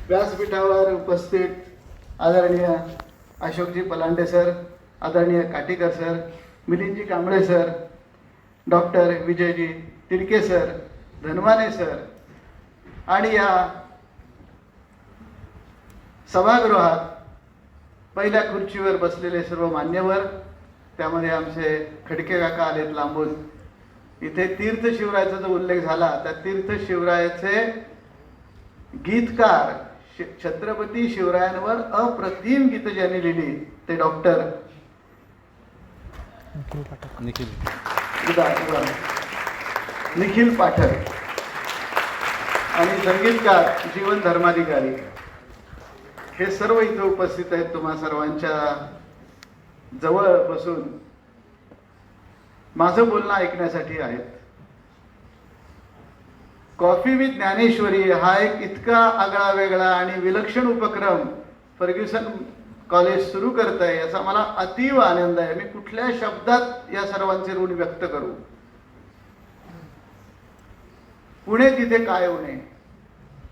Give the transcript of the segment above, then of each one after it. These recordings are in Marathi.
व्यासपीठावर उपस्थित आदरणीय अशोकजी पलांडे सर, आदरणीय Katikar sir, मिलिंदजी Kamble sir, doctor Vijayji Tidke sir, धनवाने sir आणि या सभागृहात पहिल्या खुर्चीवर बसलेले सर्व मान्यवर, त्यामध्ये आमचे खडके काका आलेत लांबून. इथे तीर्थ शिवरायाचा जो उल्लेख झाला त्या तीर्थ शिवरायाचे गीतकार छत्रपती शिवरायांवर अप्रतिम गीत ज्यांनी लिहिली ते डॉक्टर निखिल पाठक आणि संगीतकार जीवन धर्माधिकारी हे सर्व इथे उपस्थित आहेत. तुम्हा सर्वांच्या जवळ बसून माझं बोलणं ऐकण्यासाठी आहेत. कॉफी विथ ज्ञानेश्वरी हा एक इतका आगळा वेगळा आणि विलक्षण उपक्रम फर्ग्युसन कॉलेज सुरू करत आहे याचा मला अतीव आनंद आहे. मी कुठल्या शब्दात या सर्वांचे ऋण व्यक्त करू. पुणे तिथे काय उणे,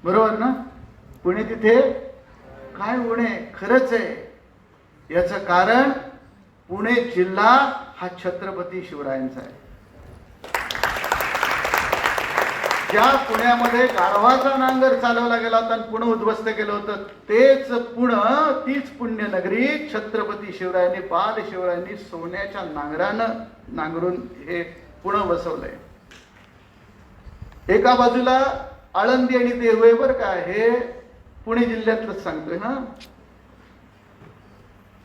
बरोबर ना? पुणे तिथे काय उणे, खरंच आहे. याचं कारण पुणे जिल्हा हा छत्रपती शिवरायांचा आहे. ज्या पुण्यामध्ये गाढवाचा नांगर चालवला गेला होता आणि पुणे उद्ध्वस्त केलं होतं तेच पुणे, तीच पुण्यनगरी छत्रपती शिवरायांनी, बाल शिवरायांनी सोन्याच्या नांगरानं नांगरून हे पुणे बसवलंय. एका बाजूला आळंदी आणि देहू बर का, हे पुणे जिल्ह्यातलंच सांगतोय ना.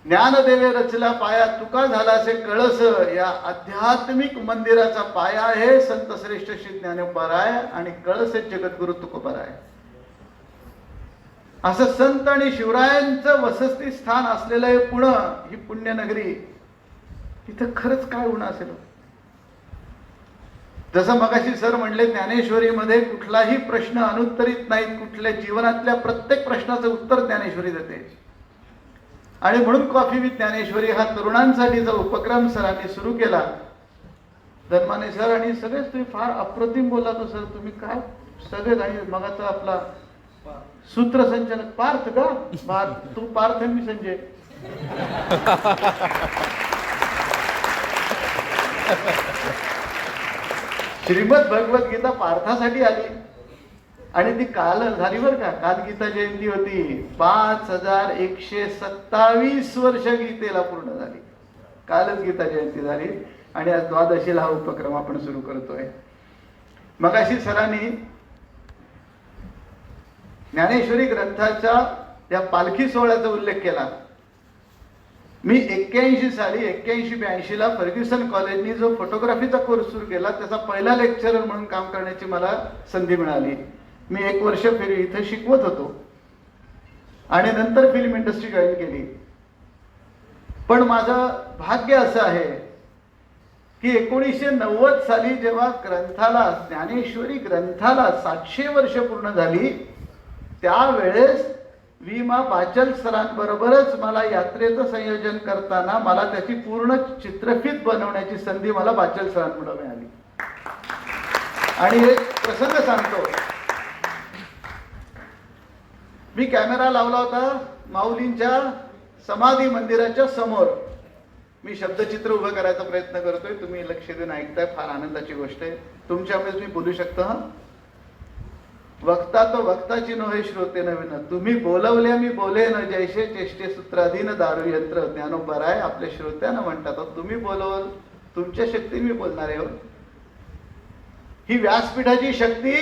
ज्ञानदेवे रचला पाया तुका झाला असे कळस, या आध्यात्मिक मंदिराचा पाया आहे संत श्रेष्ठ श्री ज्ञानोबाराय आणि कळस जगद्गुरु तुकोबाराय. असं संत आणि शिवरायांचं वसती स्थान असलेलं हे पुणे, ही पुण्यनगरी, इथं खरंच काय होणं असेल. जसं मगाशी सर म्हणले, ज्ञानेश्वरीमध्ये कुठलाही प्रश्न अनुत्तरित नाहीत. कुठल्या जीवनातल्या प्रत्येक प्रश्नाचं उत्तर ज्ञानेश्वरी देते. आणि म्हणून कॉफी विथ ज्ञानेश्वरी हा तरुणांसाठीचा उपक्रम सरांनी सुरू केला. धनमाने सर आणि सगळेच तुम्ही फार अप्रतिम बोलला तो सर. तुम्ही काय सगळेच, आणि मगाचा आपला सूत्रसंचालक पार्थ का, पार्थ, तू पार्थ मी संजय. श्रीमद भगवत गीता पार्थासाठी आली आणि ती काल झाली बर का. काल गीता जयंती होती. 5127 वर्ष गीतेला पूर्ण झाली. कालच गीता जयंती झाली आणि आज द्वादशीला हा उपक्रम आपण सुरू करतोय. मगाशी सरांनी ज्ञानेश्वरी ग्रंथाच्या त्या पालखी सोहळ्याचा उल्लेख केला. मी 81 साली 81-82 ला फर्ग्युसन कॉलेजनी जो फोटोग्राफीचा कोर्स सुरू केला त्याचा पहिला लेक्चरर म्हणून काम करण्याची मला संधी मिळाली. मी 1 वर्ष इथे शिकवत होतो आणि नंतर फिल्म इंडस्ट्री जॉईन केली. पण माझं भाग्य असं आहे की 1990 साली जेव्हा ग्रंथाला, ज्ञानेश्वरी ग्रंथाला 700 वर्ष पूर्ण झाली, त्यावेळेस वीमा बाचल सरांबरोबरच मला यात्रेचं संयोजन करताना मला त्याची पूर्ण चित्रफित बनवण्याची संधी मला बाचल सरांकडून मिळाली. आणि एक प्रसंग सांगतो. मी कॅमेरा लावला होता माऊलींच्या समाधी मंदिराच्या समोर. मी शब्दचित्र उभं करायचा प्रयत्न करतोय. तुम्ही लक्ष देऊन ऐकताय, फार आनंदाची गोष्ट आहे. तुमच्यामुळेच मी बोलू शकतो. वक्ता तो वक्ताची नव्हे श्रोते नवीन, तुम्ही बोलवल्या मी बोले न, जैसे चेष्टे सूत्राधीन दारू यंत्र. ज्ञानोबाराय आपल्या श्रोत्यांना म्हणतात, तुम्ही बोलवल, तुमच्या शक्ती मी बोलणार आहे. ही व्यासपीठाची शक्ती,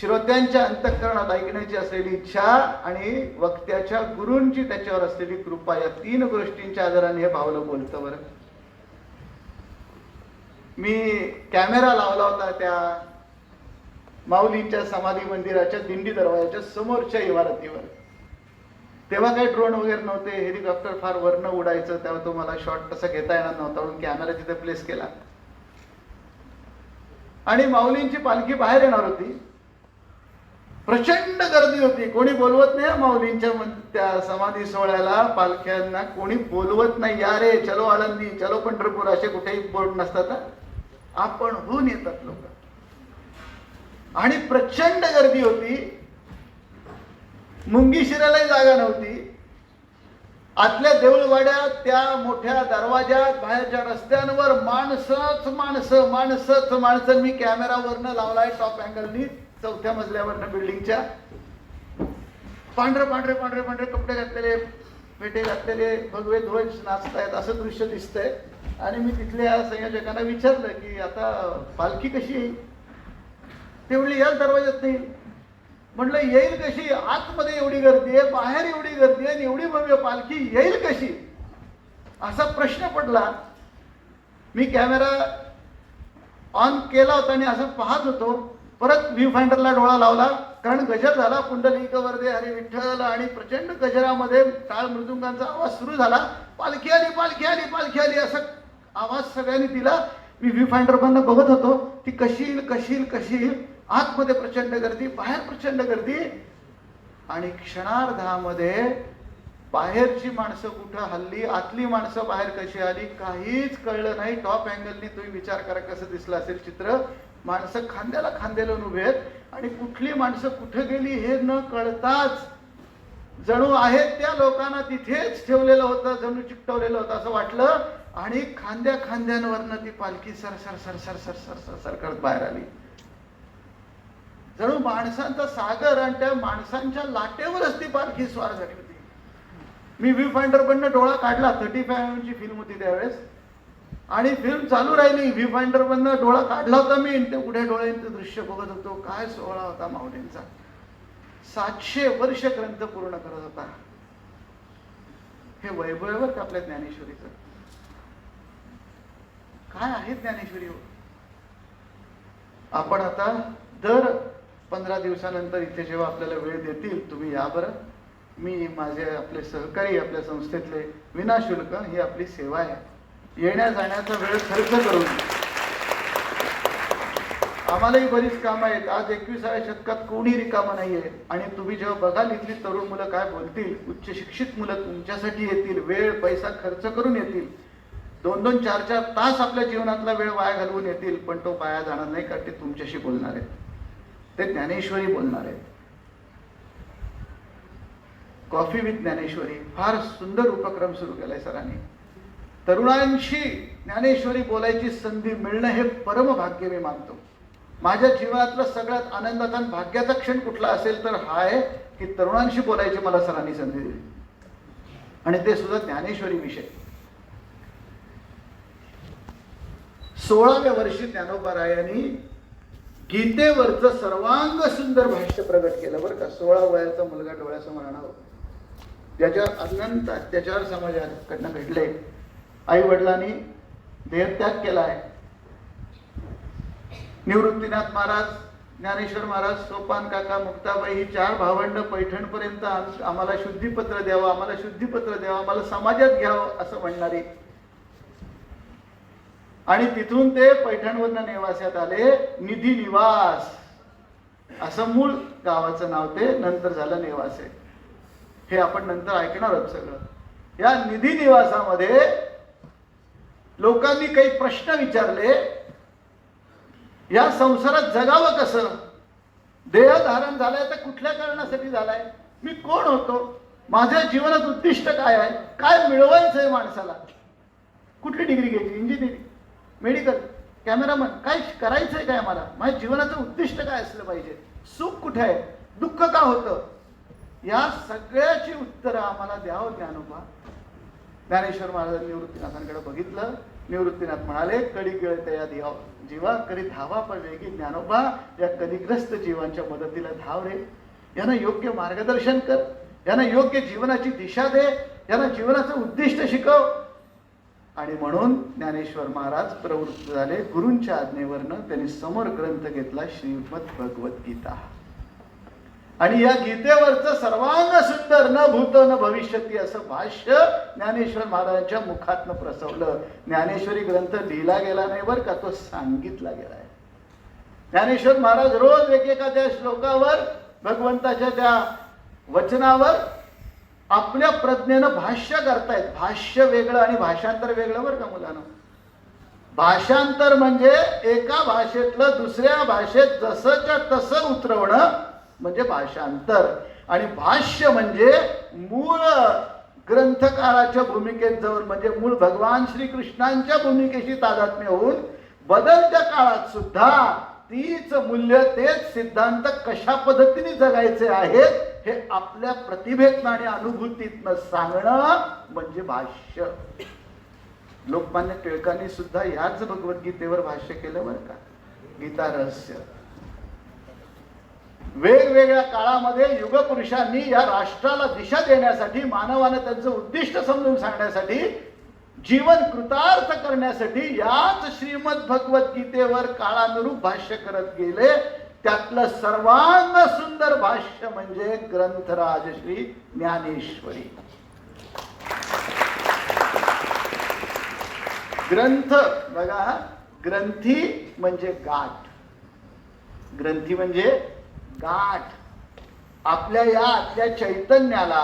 श्रोत्यांच्या अंतःकरणात ऐकण्याची असलेली इच्छा आणि वक्त्याच्या गुरूंची त्याच्यावर असलेली कृपा, या 3 गोष्टींच्या आधाराने हे भावलं बोलतं. बरं, मी कॅमेरा लावला होता त्या माऊलींच्या समाधी मंदिराच्या दिंडी दरवाजाच्या समोरच्या इमारतीवर. तेव्हा काही ड्रोन वगैरे नव्हते, हेलिकॉप्टर फार वरनं उडायचं, तेव्हा तो मला शॉट तसा घेता येणार नव्हता म्हणून कॅमेरा तिथे प्लेस केला. आणि माऊलींची पालखी बाहेर येणार होती. प्रचंड गर्दी होती. कोणी बोलवत नाही माऊलींच्या त्या समाधी सोहळ्याला. पालख्यांना कोणी बोलवत नाही. या रे, चलो आळंदी, चलो पंढरपूर, असे कुठेही बोर्ड नसतात. आपण होऊन येतात लोक आणि प्रचंड गर्दी होती. मुंगी शिरायलाही जागा नव्हती. आतल्या देऊळवाड्यात त्या मोठ्या दरवाजात बाहेरच्या रस्त्यांवर माणसंच माणसं माणसंच माणसं. मी कॅमेरावरनं लावलाय टॉप अँगलनी 4थ्या मजल्यावरनं बिल्डिंगच्या. पांढरे पांढरे पांढरे पांढरे कपडे घातलेले, पेटे घातलेले, भगवे ध्वज नाचतायत असं दृश्य दिसतंय. आणि मी तिथल्या संयोजकांना विचारलं की आता पालखी कशी येईल. ते म्हणले याच दरवाज्यात नाही. म्हटलं येईल कशी, आतमध्ये एवढी गर्दी आहे, बाहेर एवढी गर्दी आहे, आणि एवढी भव्य पालखी येईल कशी, असा प्रश्न पडला. मी कॅमेरा ऑन केला होता आणि असं पाहत होतो. परत व्ह्यू फाइंडरला डोळा लावला, कारण गजर झाला. पुंडलिक वरदे हरी विठ्ठल, आणि प्रचंड गजरामध्ये टाळ मृदुंगांचा आवाज सुरू झाला. पालखी आली, पालखी आली, पालखी आली असा आवाज सगळ्यांनी दिला. मी व्ह्यू फाइंडर बंद बघत होतो ती कशी येईल कशी येईल कशी येईल. आतमध्ये प्रचंड गर्दी, बाहेर प्रचंड गर्दी. आणि क्षणार्धामध्ये बाहेरची माणसं कुठं हल्ली, आतली माणसं बाहेर कशी आली काहीच कळलं नाही. टॉप अँगलनी तुम्ही विचार करा कसं दिसलं असेल चित्र. माणसं खांद्याला खांदे लावून उभे आहेत, आणि कुठली माणसं कुठं गेली हे न कळताच जणू आहेत त्या लोकांना तिथेच ठेवलेलं होतं, जणू चिकटवलेलं होतं असं वाटलं. आणि खांद्या खांद्यांवरनं ती पालखी sir sir sir sir sir sir sir sir करत बाहेर आली. जणू माणसांचा सागर, आणि त्या माणसांच्या लाटेवरच ती पालखी स्वार झाली होती. मी व्ह्यू फाइंडर बंद डोळा काढला. 35 mm ची फिल्म होती त्यावेळेस, आणि फिल्म चालू राहिली. व्ह्यू फाइंडर बंद डोळा काढला होता मी, ते उघड्या डोळ्यांचं दृश्य बघत होतो. काय सोहळा होता माऊलींचा. 700 वर्ष ग्रंथ पूर्ण करत होता. हे वैभव का आपल्या ज्ञानेश्वरीचं. काय आहे ज्ञानेश्वरी. आपण आता दर 15 दिवसानंतर इथे जेव्हा आपल्याला वेळ देतील तुम्ही या बरं. मी माझे आपले सहकारी आपल्या संस्थेतले विनाशुल्क ही आपली सेवा आहे. येण्या जाण्याचा वेळ खर्च करून आम्हालाही बरीच कामं आहेत. आज 21व्या शतकात कोणी रिकामं नाहीये. आणि तुम्ही जेव्हा बघाल इथली तरुण मुलं काय बोलतील, उच्च शिक्षित मुलं तुमच्यासाठी येतील, वेळ पैसा खर्च करून येतील, 2-2, 4-4 तास आपल्या जीवनातला वेळ वाया घालवून येतील, पण तो वाया जाणार नाही, कारण ते तुमच्याशी बोलणार आहेत, ते ज्ञानेश्वरी बोलणार आहेत. कॉफी विथ ज्ञानेश्वरी फार सुंदर उपक्रम सुरू केलाय सरांनी. तरुणांशी ज्ञानेश्वरी बोलायची संधी मिळणं हे परम भाग्य मी मानतो. माझ्या जीवनातला सगळ्यात आनंदाचा आणि भाग्याचा क्षण कुठला असेल तर हा आहे की तरुणांशी बोलायची मला सरांनी संधी दिली, आणि ते सुद्धा ज्ञानेश्वरी विषय. 16व्या वर्षी ज्ञानोबारायांनी गीतेवरचं सर्वांग सुंदर भाष्य प्रगट केलं बरं का. 16 वयाचा मुलगा डोळ्यासमोर आणावं, ज्याच्यावर अनंत अत्याचार समाजाकडनं घडले. आई वडिलांनी देहत्याग केलाय. निवृत्तीनाथ महाराज, ज्ञानेश्वर महाराज, सोपान काका, मुक्ताबाई ही 4 भावंड पैठणपर्यंत आम्हाला शुद्धीपत्र द्यावं, आम्हाला शुद्धीपत्र द्यावं, आम्हाला समाजात घ्यावं असं म्हणणारे. आणि तिथून ते पैठणवरनं नेवास्यात आले. निधी निवास असं मूळ गावाचं नाव, ते नंतर झालं नेवासे. हे आपण नंतर ऐकणार आहोत सगळं. या निधी निवासामध्ये लोकांनी काही प्रश्न विचारले. या संसारात जगावं कसं, देह धारण झालाय तर कुठल्या कारणासाठी झालाय, मी कोण होतो, माझ्या जीवनात उद्दिष्ट काय आहे, काय मिळवायचंय माणसाला, कुठली डिग्री घ्यायची, इंजिनिअरिंग, मेडिकल, कॅमेरामन, काय करायचंय काय, मला माझ्या जीवनाचं उद्दिष्ट काय असलं पाहिजे, सुख कुठे आहे, दुःख का होतं, या सगळ्याची उत्तरं आम्हाला द्यावं ज्ञानोबा. ज्ञानेश्वर महाराजांनी निवृत्तीनाथांकडे बघितलं. निवृत्तीनाथ म्हणाले, कडी गिळते या जीवा करी धावा पण वेगी. ज्ञानोबा, या कलिग्रस्त जीवांच्या मदतीला धाव रे, यांना योग्य मार्गदर्शन कर, यांना योग्य जीवनाची दिशा दे, यांना जीवनाचं उद्दिष्ट शिकव. आणि म्हणून ज्ञानेश्वर महाराज प्रवृत्त झाले. गुरूंच्या आज्ञेवरनं त्यांनी समोर ग्रंथ घेतला, श्रीमद भगवद्गीता. आणि या गीतेवरचं सर्वांग सुंदर न भूत न भविष्यती असं भाष्य ज्ञानेश्वर महाराजांच्या मुखातनं प्रसवलं. ज्ञानेश्वरी ग्रंथ लिहिला गेला नाही बरं का, तो सांगितला गेलाय. ज्ञानेश्वर महाराज रोज एकेका त्या श्लोकावर, भगवंताच्या त्या वचनावर आपल्या प्रज्ञेनं भाष्य करतायत. भाष्य वेगळं आणि भाषांतर वेगळं बरं का मुलांना. भाषांतर म्हणजे एका भाषेतलं दुसऱ्या भाषेत जसंच्या तसं उतरवणं म्हणजे भाषांतर. आणि भाष्य म्हणजे मूळ ग्रंथकाराच्या भूमिकेत जाऊन, म्हणजे मूळ भगवान श्रीकृष्णांच्या भूमिकेशी तादात्म्य होऊन बदलत्या काळात सुद्धा तीच मूल्य, तेच सिद्धांत कशा पद्धतीने जगायचे आहेत हे आपल्या प्रतिभेतनं आणि अनुभूतीतनं सांगणं म्हणजे भाष्य. लोकमान्य टिळकांनी सुद्धा याच भगवद्गीतेवर भाष्य केलं बरं का, गीता रहस्य. वेगवेगळ्या काळामध्ये युगपुरुषांनी या राष्ट्राला दिशा देण्यासाठी, मानवानं त्यांचं उद्दिष्ट समजून सांगण्यासाठी, जीवन कृतार्थ करण्यासाठी याच श्रीमद भगवद्गीतेवर काळानुरूप भाष्य करत गेले. त्यातलं सर्वांग सुंदर भाष्य म्हणजे ग्रंथराज श्री ज्ञानेश्वरी. ग्रंथ बघा, ग्रंथी म्हणजे गाठ, ग्रंथी म्हणजे गाठ. आपल्या या आतल्या चैतन्याला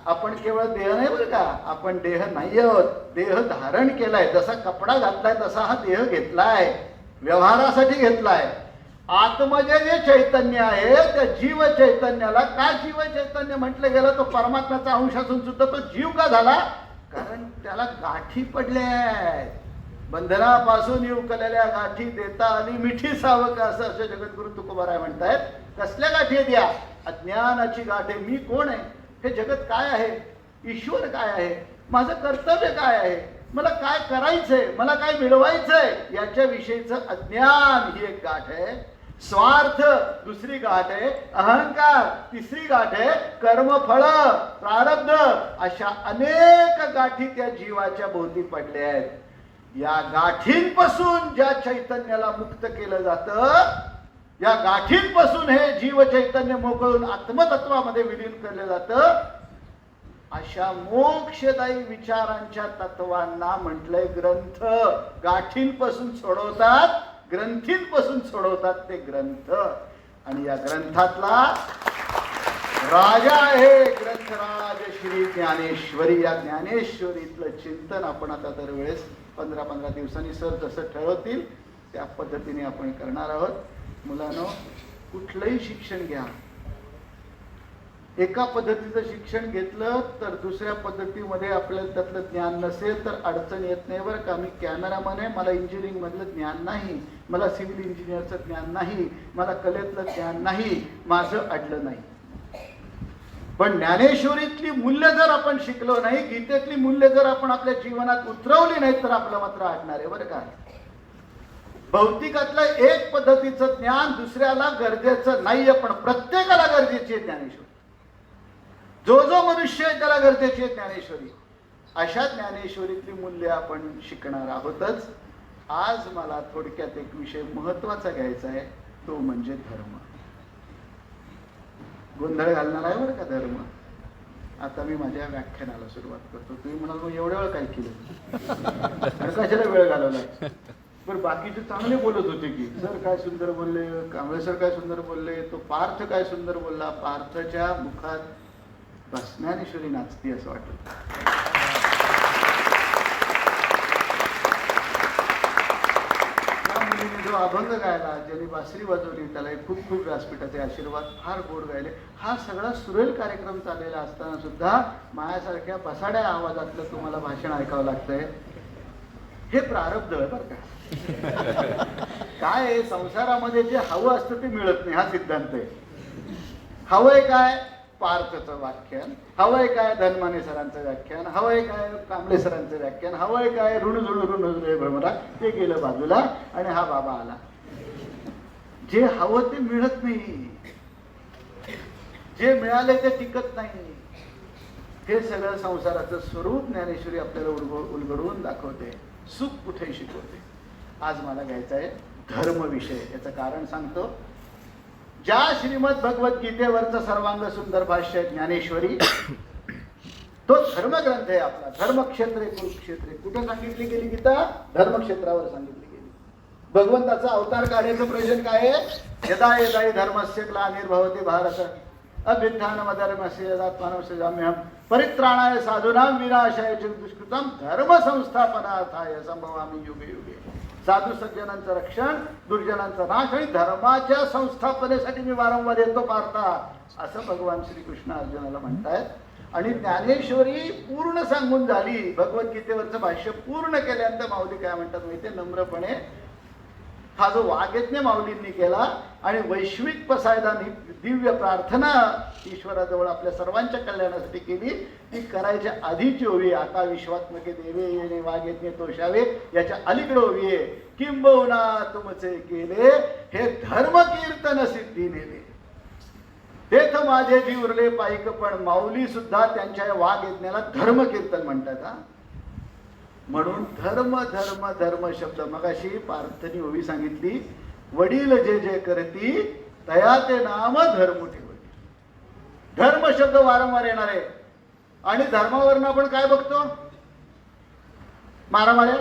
आपण केवळ देह नाही बरं का, आपण देह नाही आहोत, देह धारण केलाय. जसा कपडा घातलाय तसा हा देह घेतलाय, व्यवहारासाठी घेतलाय. आतमध्ये जे चैतन्य आहे त्या जीव चैतन्याला का जीव चैतन्य म्हटलं गेलं? तो परमात्म्याचा अंश असून सुद्धा तो जीव का झाला? कारण त्याला गाठी पडल्या आहेत. बंधनापासून उकललेल्या गाठी देता आली मिठी सावक, असं असे जगद्गुरु तुकोबाराय म्हणतायत. कसल्या गाठी आहेत या? अज्ञानाची गाठ आहे. मी कोण आहे, हे जगत काय आहे, ईश्वर काय आहे, माझं कर्तव्य काय आहे, मला काय करायचंय, मला काय मिळवायचंय, याच्या विषयीचं अज्ञान ही एक गाठ आहे. स्वार्थ दुसरी गाठ आहे, अहंकार तिसरी गाठ आहे, कर्मफळ प्रारब्ध, अशा अनेक गाठी त्या जीवाच्या भोवती पडल्या आहेत. या गाठींपासून ज्या चैतन्याला मुक्त केलं जातं, या गाठींपासून हे जीव चैतन्य मोकळून आत्मतत्वामध्ये विलीन केलं जातं. अशा मोक्षदायी विचारांच्या तत्वांना म्हटलंय ग्रंथ. गाठींपासून सोडवतात, ग्रंथींपासून सोडवतात ते ग्रंथ. आणि या ग्रंथातला राजा आहे ग्रंथराज श्री ज्ञानेश्वरी. या ज्ञानेश्वरीतलं चिंतन आपण आता दरवेळेस 15-15 दिवसांनी सर जसं ठरवतील त्या पद्धतीने आपण करणार आहोत. मुलांनो, कुठलंही शिक्षण घ्या, एका पद्धतीचं शिक्षण घेतलं तर दुसऱ्या पद्धतीमध्ये आपल्याला त्यातलं ज्ञान नसेल तर अडचण येत नाही बरं का. मी कॅमेरामन आहे, मला इंजिनिअरिंग मधलं ज्ञान नाही, मला सिव्हिल इंजिनिअरचं ज्ञान नाही, मला कलेतलं ज्ञान नाही, माझं अडलं नाही. पण ज्ञानेश्वरीतली मूल्य जर आपण शिकलो नाही, गीतेतली मूल्य जर आपण आपल्या जीवनात उतरवली नाही तर आपलं मात्र अडणार आहे बरं का. भौतिकातलं एक पद्धतीचं ज्ञान दुसऱ्याला गरजेचं नाहीये, पण प्रत्येकाला गरजेची आहे ज्ञानेश्वरी. जो जो मनुष्य आहे त्याला गरजेची आहे ज्ञानेश्वरी. अशा ज्ञानेश्वरीतली मूल्य आपण शिकणार आहोतच. आज मला थोडक्यात एक विषय महत्वाचा घ्यायचा आहे, तो म्हणजे धर्म. गोंधळ घालणार आहे बरं का धर्म. आता मी माझ्या व्याख्यानाला सुरुवात करतो. तुम्ही म्हणाल मग एवढ्या वेळ काय केलं, कशाला वेळ घालवला? बरं, बाकीचे चांगले बोलत होते की सर काय सुंदर बोलले, कांबळे सर काय सुंदर बोलले, तो पार्थ काय सुंदर बोलला. पार्थच्या मुखात बस ज्ञानेश्वरी नाचती असं वाटत. जो अभंग गायला, ज्यांनी बासरी वाजवली, त्याला खूप खूप व्यासपीठाचे आशीर्वाद, फार गोड गायले. हा सगळा सुरेल कार्यक्रम चाललेला असताना सुद्धा माझ्यासारख्या बसाड्या आवाजातलं तुम्हाला भाषण ऐकावं लागतंय. हे प्रारब्ध आहे बरं का. काय संसारामध्ये जे हवं असतं ते मिळत नाही, हा सिद्धांत आहे. हवंय काय? पार्थचं व्याख्यान हवंय काय? धनमाने सरांचं व्याख्यान हवंय काय? कांबळे सरांचं व्याख्यान हवंय काय? ऋण भ्रमरा, ते गेलं बाजूला आणि हा बाबा आला. जे हवं ते मिळत नाही, जे मिळाले ते टिकत नाही. हे सगळं संसाराचं स्वरूप ज्ञानेश्वरी आपल्याला उलगडून दाखवते, सुख कुठे शिकवते. आज मला घ्यायचा आहे धर्म विषय. याचं कारण सांगतो. ज्या श्रीमद भगवद्गीतेवरचं सर्वांग सुंदर भाष्य आहे ज्ञानेश्वरी, तो धर्मग्रंथ आहे आपला. धर्मक्षेत्रे कुरुक्षेत्रे कुठे सांगितली गेली गीता? धर्मक्षेत्रावर सांगितली गेली. भगवंताचा अवतार काढायचं प्रयोजन काय आहे? यदा यदा धर्मस्य ग्लानिर्भवति भारत अभ्युत्थानमधर्मस्य यदात्मानं जाम्यहं परित्राणाय साधूनां विनाशाय च दुष्कृतं धर्म संस्थापनार्थाय संभवामि युगे युगे. साधू सज्जनांचं रक्षण, दुर्जनांचा नाश आणि धर्माच्या संस्थापनेसाठी मी वारंवार येतो पार्था, असं भगवान श्रीकृष्ण अर्जुनाला म्हणतायत. आणि ज्ञानेश्वरी पूर्ण सांगून झाली, भगवद्गीतेवरचं भाष्य पूर्ण केल्यानंतर माऊली काय म्हणतात माहितीये, नम्रपणे हा जो वागयज्ञ माऊलींनी केला आणि वैश्विक पसायदानी दिव्य प्रार्थना ईश्वराजवळ आपल्या सर्वांच्या कल्याणासाठी केली, ती करायच्या आधीची ओवी, आता विश्वात्मके देवे येणे वागयज्ञ तोषावे, याच्या अलीकडे ओवी आहे, किंबहुना तुमचे केले हे धर्म कीर्तन सिद्धी नेले, तेथ माझे जी उरले पाईक. पण माऊली सुद्धा त्यांच्या वागयज्ञाला धर्म कीर्तन म्हणतात. म्हणून धर्म धर्म धर्म शब्द मगाशी पार्थनी ओवी सांगितली, वडील जे जे करती तया ते नाम धर्म ठेवती. धर्म शब्द वारंवार येणार आहे. आणि धर्मावरनं आपण काय बघतो, मारामाऱ्या,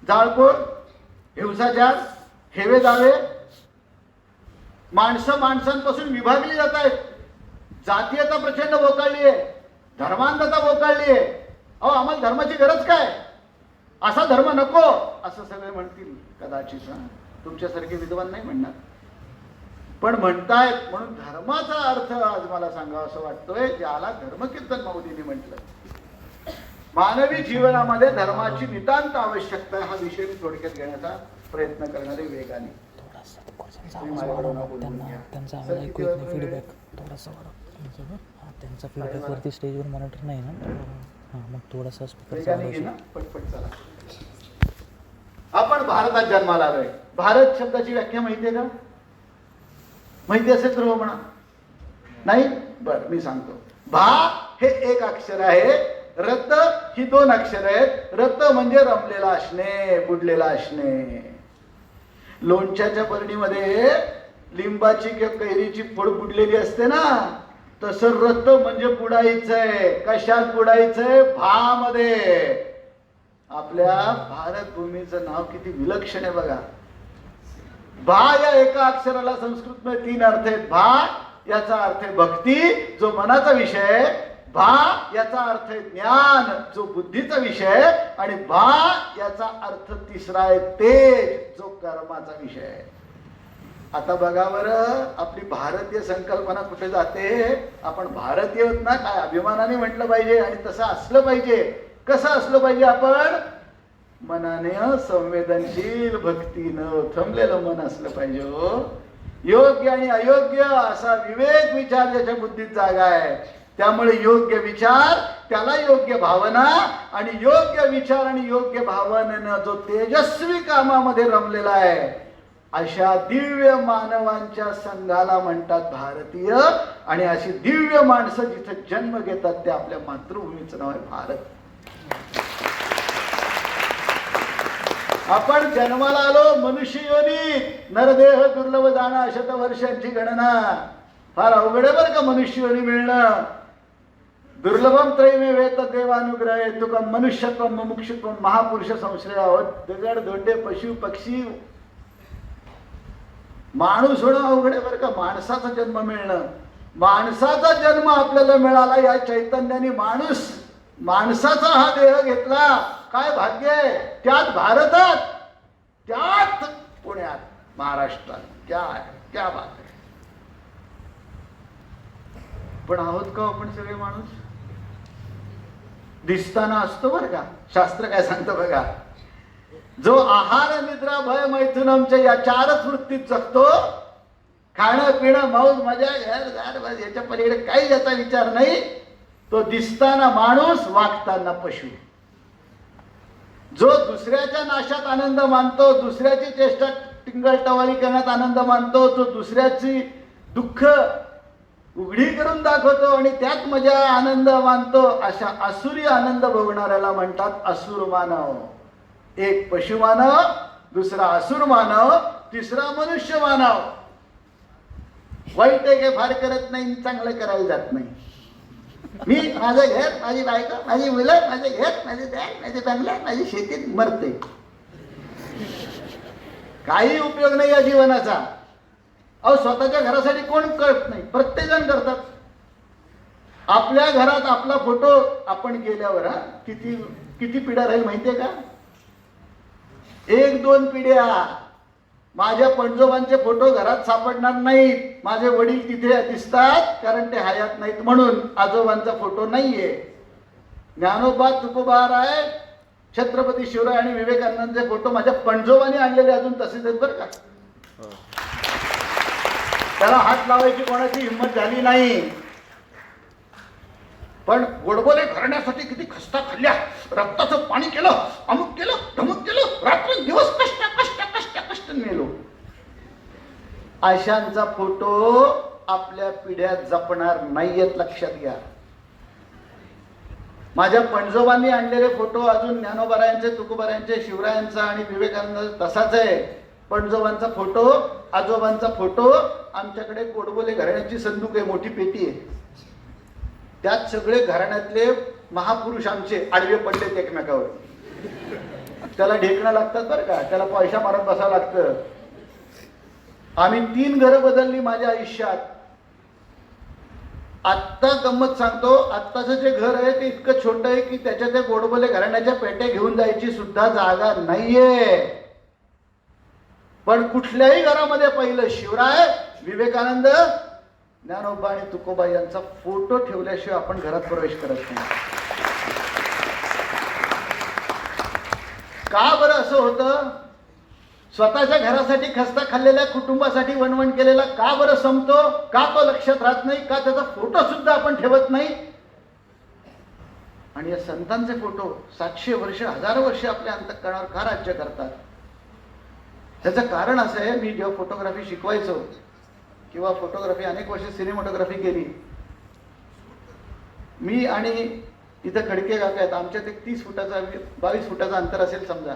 जाळपोळ, हिंसाचार, हेवे दावे, माणसं माणसांपासून विभागली जात आहेत, जातीयता प्रचंड बोकाळली आहे, धर्मांधता बोकाळली आहे. अहो आम्हाला धर्माची गरज काय, असा धर्म नको असं सगळे म्हणतील कदाचित. तुमच्यासारखे विद्वान नाही म्हणणार, पण म्हणतायत. म्हणून धर्माचा अर्थ आज मला सांगावा असं वाटतोय, ज्याला धर्मकीर्तन माऊलींनी म्हटलं. मानवी जीवनामध्ये धर्माची नितांत आवश्यकता, हा विषय मी थोडक्यात घेण्याचा प्रयत्न करणारे वेगाने. त्यांचा आवाज ऐकू येत नाही, फीडबॅक थोडासा त्यांचा फीडबॅक वरती स्टेजवर मॉनिटर नाही ना, हां मग थोडासा पटपट चला. आपण भारतात जन्माला आलोय. भारत शब्दाची व्याख्या माहिती आहे का? माहिती असेल तर हो म्हणा. नाही, बर मी सांगतो. भा हे एक अक्षर आहे, रत ही दोन अक्षर आहेत. रत म्हणजे रमलेला असणे, बुडलेला असणे. लोणच्याच्या बरणीमध्ये लिंबाची किंवा कैरीची फोड बुडलेली असते ना, तसं रत म्हणजे बुडायचंय. कशात बुडायचंय? भामध्ये. आपल्या भारत भूमीचं नाव किती विलक्षण आहे बघा. भा या एका अक्षराला संस्कृत मध्ये 3 अर्थ आहेत. भा याचा अर्थ आहे भक्ती, जो मनाचा विषय. भा याचा अर्थ आहे ज्ञान, जो बुद्धीचा विषय. आणि भा याचा अर्थ तिसरा आहे तेज, जो कर्माचा विषय आहे. आता बघा बरं, आपली भारतीय संकल्पना कुठे जाते. आपण भारतीय आहोत ना, काय अभिमानाने म्हटलं पाहिजे आणि तसं असलं पाहिजे. कसं असलं पाहिजे? आपण मनाने संवेदनशील, भक्तीनं थंबलेलं मन असलं पाहिजे हो. योग्य आणि अयोग्य असा विवेक विचार ज्याच्या बुद्धीत जागा आहे, त्यामुळे योग्य विचार त्याला योग्य भावना, आणि योग्य विचार आणि योग्य भावनेनं जो तेजस्वी कामामध्ये रमलेला आहे, अशा दिव्य मानवांच्या संघाला म्हणतात भारतीय. आणि अशी दिव्य माणसं जिथे जन्म घेतात ते आपल्या मातृभूमीचं नाव आहे भारत. आपण जन्माला आलो मनुष्य योनीत. नरदेह दुर्लभ जाणं, शतवर्षांची गणना. फार अवघड आहे बरं का मनुष्य योनी मिळणं. दुर्लभम त्रयमे वेत देवानुग्रहे तुकम मनुष्यत्व मुमुक्षुत्व महापुरुष संश्रय आहोत. दगड धोंडे पशु पक्षी, माणूस होणं अवघड आहे बरं का. माणसाचा जन्म मिळणं, माणसाचा जन्म आपल्याला मिळाला या चैतन्याने. माणसाचा हा देह घेतला, काय भाग्य आहे. त्यात भारतात, त्यात पुण्यात, महाराष्ट्रात. क्या बात आहे. पण आहोत का आपण सगळे माणूस? दिसताना असतो बरं का. शास्त्र काय सांगतं बघा, जो आहार निद्रा भय मैथुनमच्या या 4च वृत्तीत जगतो, खाणं पिणं मौज मजा घर याच्या पलीकडे काही याचा विचार नाही, तो दिसताना माणूस, वागताना पशु. जो दुसऱ्याच्या नाशात आनंद मानतो, दुसऱ्याची चेष्टा टिंगलटवाली करण्यात आनंद मानतो, जो दुसऱ्याची दुःख उघडी करून दाखवतो आणि त्यात मजा आनंद मानतो, अशा असुरी आनंद भोगणाऱ्याला म्हणतात असुर मानव. एक पशु मानव, दुसरा असुर मानव, तिसरा मनुष्य मानव. वाईट आहे फार करत नाही, चांगलं करायला जात नाही. मी माझं घर, माझी बायको, माझी मुलं, माझे घर, माझे बँक, माझे बंगला, माझी शेतीत मरते. काही उपयोग नाही या जीवनाचा. अहो स्वतःच्या घरासाठी कोण करत नाही, प्रत्येक जण करतात. आपल्या घरात आपला फोटो आपण गेल्यावर किती पिढ्या राहील माहितीये का? 1-2 पिढ्या माझ्या पणजोबांचे फोटो घरात सापडणार नाहीत. माझे वडील तिथे दिसतात कारण ते हयात नाहीत म्हणून आजोबांचा फोटो नाहीये. ज्ञानोबा, तुकोबा राय, छत्रपती शिवराय आणि विवेकानंदचे फोटो माझ्या पणजोबांनी आणलेले अजून तसेच आहेत बरं का. त्याला हात लावायची कोणाची हिंमत झाली नाही. पण गोडबोले घराण्यासाठी किती खस्ता खाल्ल्या, रक्ताचं पाणी केलं, अमुक केलं, धमुक केलं, रात्र दिवस कष्ट कष्ट कष्ट कष्ट मेलो. अशांचा फोटो आपल्या पिढ्या जपणार नाहीयेत, लक्षात घ्या. माझ्या पणजोबांनी आणलेले फोटो अजून ज्ञानोबारायांचे, तुकोबारायांचे, शिवरायांचा आणि विवेकानंद तसाच आहे. पणजोबांचा फोटो, आजोबांचा फोटो, आमच्याकडे गोडबोले घराण्याची संदूक आहे, मोठी पेटी आहे. त्यात सगळे घराण्यातले महापुरुष आमचे आडवे पडलेत एकमेकावर. त्याला ढेकणं लागतात बरं का, त्याला पैसा मारत बसावं लागतं. आम्ही 3 घरं बदलली माझ्या आयुष्यात. आत्ता गंमत सांगतो, आत्ताचं जे घर आहे ते इतकं छोटं आहे की त्याच्या त्या गोडबोले घराण्याच्या पेट्या घेऊन जायची सुद्धा जागा नाहीये. पण कुठल्याही घरामध्ये पहिलं शिवराय, विवेकानंद, ज्ञानोबा आणि तुकोबा यांचा फोटो ठेवल्याशिवाय आपण घरात प्रवेश करत नाही. का बरं असं होतं? स्वतःच्या घरासाठी खस्ता खाल्लेल्या कुटुंबासाठी वणवण केलेला का बरं संपतो? का तो लक्षात राहत नाही? का त्याचा फोटो सुद्धा आपण ठेवत नाही? आणि या संतांचे फोटो 700 वर्ष, 1000 वर्ष आपल्या अंतःकरणावर का राज्य करतात? त्याचं कारण असं आहे, मी जेव्हा फोटोग्राफी शिकवायचो किंवा फोटोग्राफी अनेक वर्ष सिनेमॅटोग्राफी केली, मी आणि इथं खडके काका आहेत, आमच्यात एक 30 फुटाचा 22 फुटाचा अंतर असेल समजा.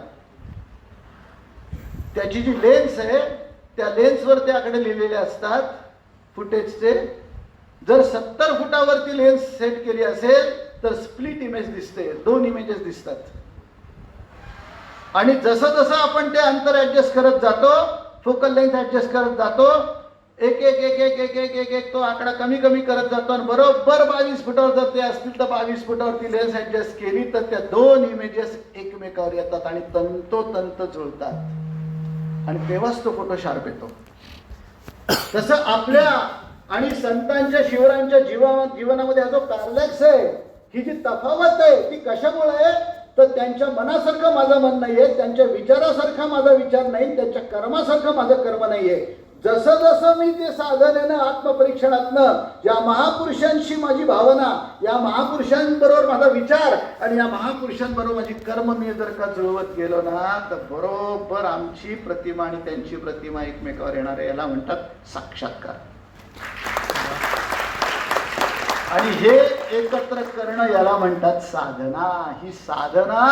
त्याची जी लेन्स आहे त्या लेन्सवर ते आकडे लिहिलेले असतात फुटेजचे. जर 70 फुटावरती लेन्स सेट केली असेल तर स्प्लिट इमेज दिसते, 2 इमेजेस दिसतात. आणि जसं जसं आपण ते अंतर ऍडजस्ट करत जातो, फोकल लेंथ ऍडजस्ट करत जातो, एक एक एक एक एक एक एक एक तो आकडा कमी कमी करत जातो. आणि बरोबर 22 फुटावर जर ते असतील तर 22 फुटावरती लेन्स ऍडजस्ट केली तर त्या 2 इमेजेस एकमेकावर येतात आणि तंतोतंत जुळतात. आणि तेव्हाच तो फोटो शार्प येतो. तसं आपल्या आणि संतांच्या, शिवरायांच्या जीवनामध्ये हा जो पॅरलॅक्स आहे, ही जी तफावत आहे ती कशामुळे आहे? तर त्यांच्या मनासारखं माझं मन नाहीये, त्यांच्या विचारासारखा माझा विचार नाही, त्यांच्या कर्मासारखं माझं कर्म नाहीये. जसं जसं मी ते साधनेनं, आत्मपरीक्षणातनं या महापुरुषांशी माझी भावना, या महापुरुषांबरोबर माझा विचार आणि या महापुरुषांबरोबर माझी कर्म मी जर का जुळवत गेलो ना, तर बरोबर आमची प्रतिमा आणि त्यांची प्रतिमा एकमेकावर येणार आहे. याला म्हणतात साक्षात्कार. आणि हे एकत्र करणं याला म्हणतात साधना. ही साधना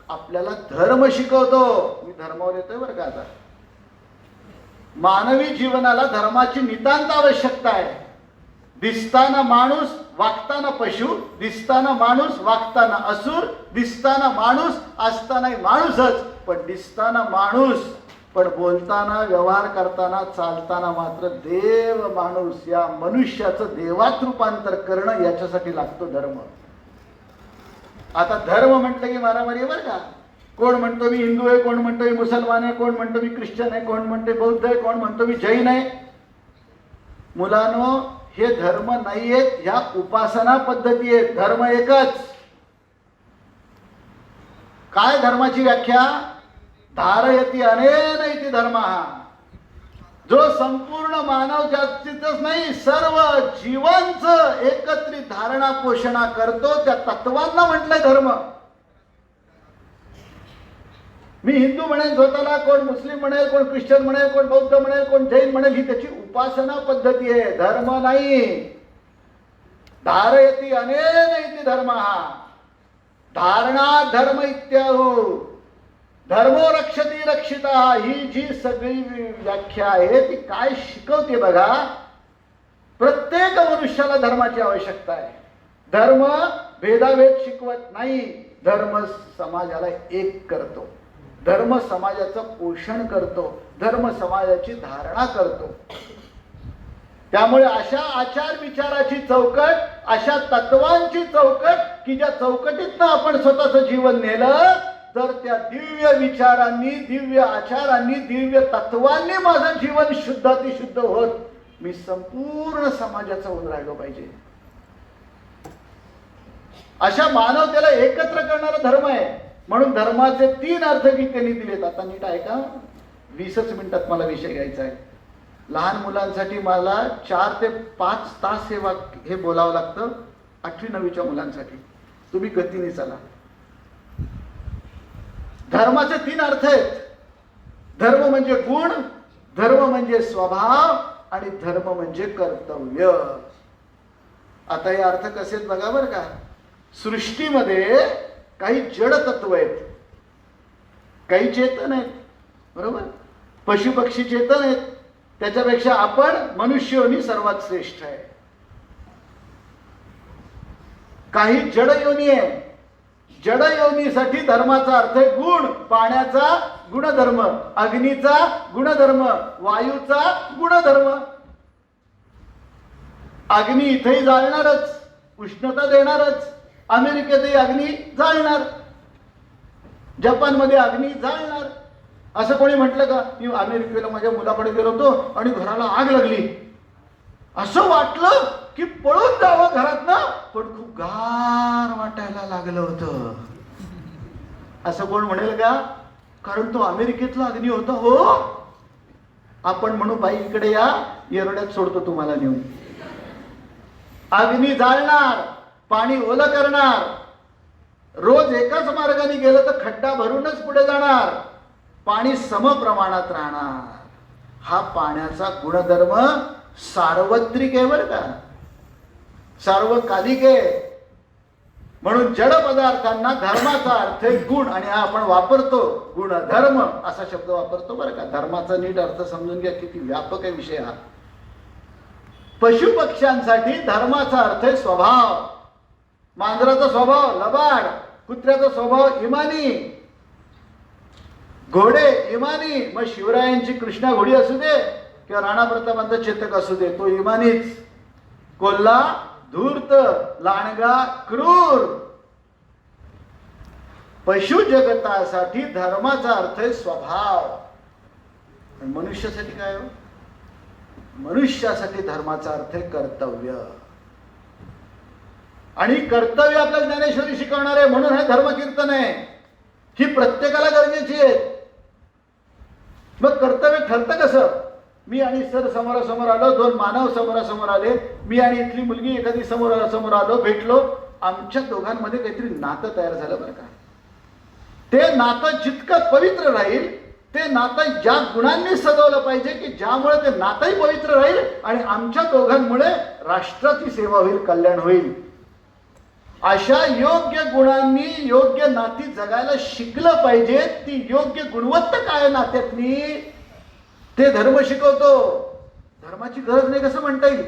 आपल्याला धर्म शिकवतो. मी धर्मावर येतोय बरं का आता. मानवी जीवनाला धर्माची नितांत आवश्यकता आहे. दिसताना माणूस, वागताना पशु, दिसताना माणूस, वागताना असुर, दिसताना माणूस, असतानाही माणूसच, पण दिसताना माणूस, पण बोलताना, व्यवहार करताना, चालताना मात्र देव माणूस. या मनुष्याचं देवात रूपांतर करणं याच्यासाठी लागतो धर्म. आता धर्म म्हटलं की मारामारी आहे बरं का. कोण म्हणतो मी हिंदू आहे, कोण म्हणतो मी मुसलमान आहे, कोण म्हणतो मी ख्रिश्चन आहे, कोण म्हणतो बौद्ध आहे, कोण म्हणतो मी जैन आहे. मुलांनो, हे धर्म नाहीयेत, ह्या उपासना पद्धती आहेत. धर्म एकच. काय धर्माची व्याख्या? धारयती अनेन इति धर्मः. जो संपूर्ण मानव जातीतच नाही, सर्व जीवांचं एकत्रित धारणा पोषणा करतो, त्या तत्वांना म्हटलंय धर्म. मी हिंदू म्हणेन स्वतःला, कोण मुस्लिम म्हणेल, कोण ख्रिश्चन म्हणेल, कोण बौद्ध म्हणेल, कोण जैन म्हणेल, ही त्याची उपासना पद्धती आहे, धर्म नाही. धारयती अनेन इति धर्मः. धारणा धर्म इत्याहु. धर्मो रक्षती रक्षिता. ही जी सगळी व्याख्या आहे ती काय शिकवते बघा. प्रत्येक मनुष्याला धर्माची आवश्यकता आहे. धर्म भेदाभेद शिकवत नाही. धर्म समाजाला एक करतो. धर्म समाजाचं पोषण करतो. धर्म समाजाची धारणा करतो. त्यामुळे अशा आचार विचाराची चौकट, अशा तत्वांची चौकट की ज्या चौकटीतनं आपण स्वतःचं जीवन नेलं तर त्या दिव्य विचारांनी, दिव्य आचारांनी, दिव्य तत्वांनी माझं जीवन शुद्धातिशुद्ध होत मी संपूर्ण समाजाचा होऊन राहिलो पाहिजे. अशा मानवतेला एकत्र करणारा धर्म आहे. म्हणून धर्माचे 3 अर्थ गीतेने दिलेत. आता नीट ऐका, 20च मिनिटात मला विषय घ्यायचा आहे. लहान मुलांसाठी मला 4 ते 5 तास हे बोलावं लागतं. 8वी 9वीच्या मुलांसाठी तुम्ही गतीने चला. धर्माचे 3 अर्थ आहेत. धर्म म्हणजे गुण, धर्म म्हणजे स्वभाव आणि धर्म म्हणजे कर्तव्य. आता हे अर्थ कसे आहेत बघा बरं का. सृष्टीमध्ये काही जड तत्व आहेत, काही चेतन आहेत, बरोबर. पशु पक्षी चेतन आहेत, त्याच्यापेक्षा आपण मनुष्य योनी सर्वात श्रेष्ठ आहे. काही जड योनी आहे. जड योनीसाठी धर्माचा अर्थ आहे गुण. पाण्याचा गुणधर्म, अग्नीचा गुणधर्म, वायूचा गुणधर्म. अग्नी इथेही जाळणारच, उष्णता देणारच. अमेरिकेतही अग्नी जाळणार, जपानमध्ये अग्नी जाळणार. असं कोणी म्हटलं का मी अमेरिकेला माझ्या मुलाकडे गेलो होतो आणि घराला आग लागली, असं वाटलं की पळून जावं घरातनं, पण खूप गार वाटायला लागलं होतं, असं कोण म्हणेल का? कारण तो अमेरिकेतला अग्नी होता. हो, आपण म्हणू बाई इकडे या, येरड्यात सोडतो तुम्हाला नेऊन. अग्नी जाळणार, पाणी ओलं करणार. रोज एकाच मार्गाने गेलं तर खड्डा भरूनच पुढे जाणार. पाणी समप्रमाणात राहणार. हा पाण्याचा गुणधर्म सार्वत्रिक आहे बरं का, सार्वकालिक आहे. म्हणून जड पदार्थांना धर्माचा अर्थ आहे गुण, आणि हा आपण वापरतो गुणधर्म असा शब्द वापरतो बरं का. धर्माचा नीट अर्थ समजून घ्या, किती व्यापक आहे विषय हा. पशु पक्ष्यांसाठी धर्माचा अर्थ आहे स्वभाव. मांजराचा स्वभाव लबाड, कुत्र्याचा स्वभाव इमानी, घोडे इमानी. मग शिवरायांची कृष्णा घोडी असू दे किंवा राणा प्रतापांचा चेतक असू दे, तो इमानीच. कोल्हा धूर्त, लांडगा क्रूर. पशु जगतासाठी धर्माचा अर्थ आहे स्वभाव. मनुष्यासाठी काय हो? मनुष्यासाठी धर्माचा अर्थ आहे कर्तव्य. आणि कर्तव्य आपल्याला ज्ञानेश्वरी शिकवणार आहे, म्हणून हे धर्मकीर्तन आहे. ही प्रत्येकाला गरजेची आहे. मग कर्तव्य ठरतं कसं? मी आणि सर समोरासमोर आलो, 2 मानव समोरासमोर आले, मी आणि इथली मुलगी एखादी समोरासमोर आलो, भेटलो, आमच्या दोघांमध्ये काहीतरी नातं तयार झालं बरं का. ते नातं जितकं पवित्र राहील, ते नातं ज्या गुणांनी सजवलं पाहिजे की ज्यामुळे ते नातंही पवित्र राहील आणि आमच्या दोघांमुळे राष्ट्राची सेवा होईल, कल्याण होईल. अशा योग्य गुणांनी योग्य नाती जगायला शिकलं पाहिजे. ती योग्य गुणवत्ता काय नात्यातली, ते धर्म शिकवतो. धर्माची गरज नाही कसं म्हणता येईल?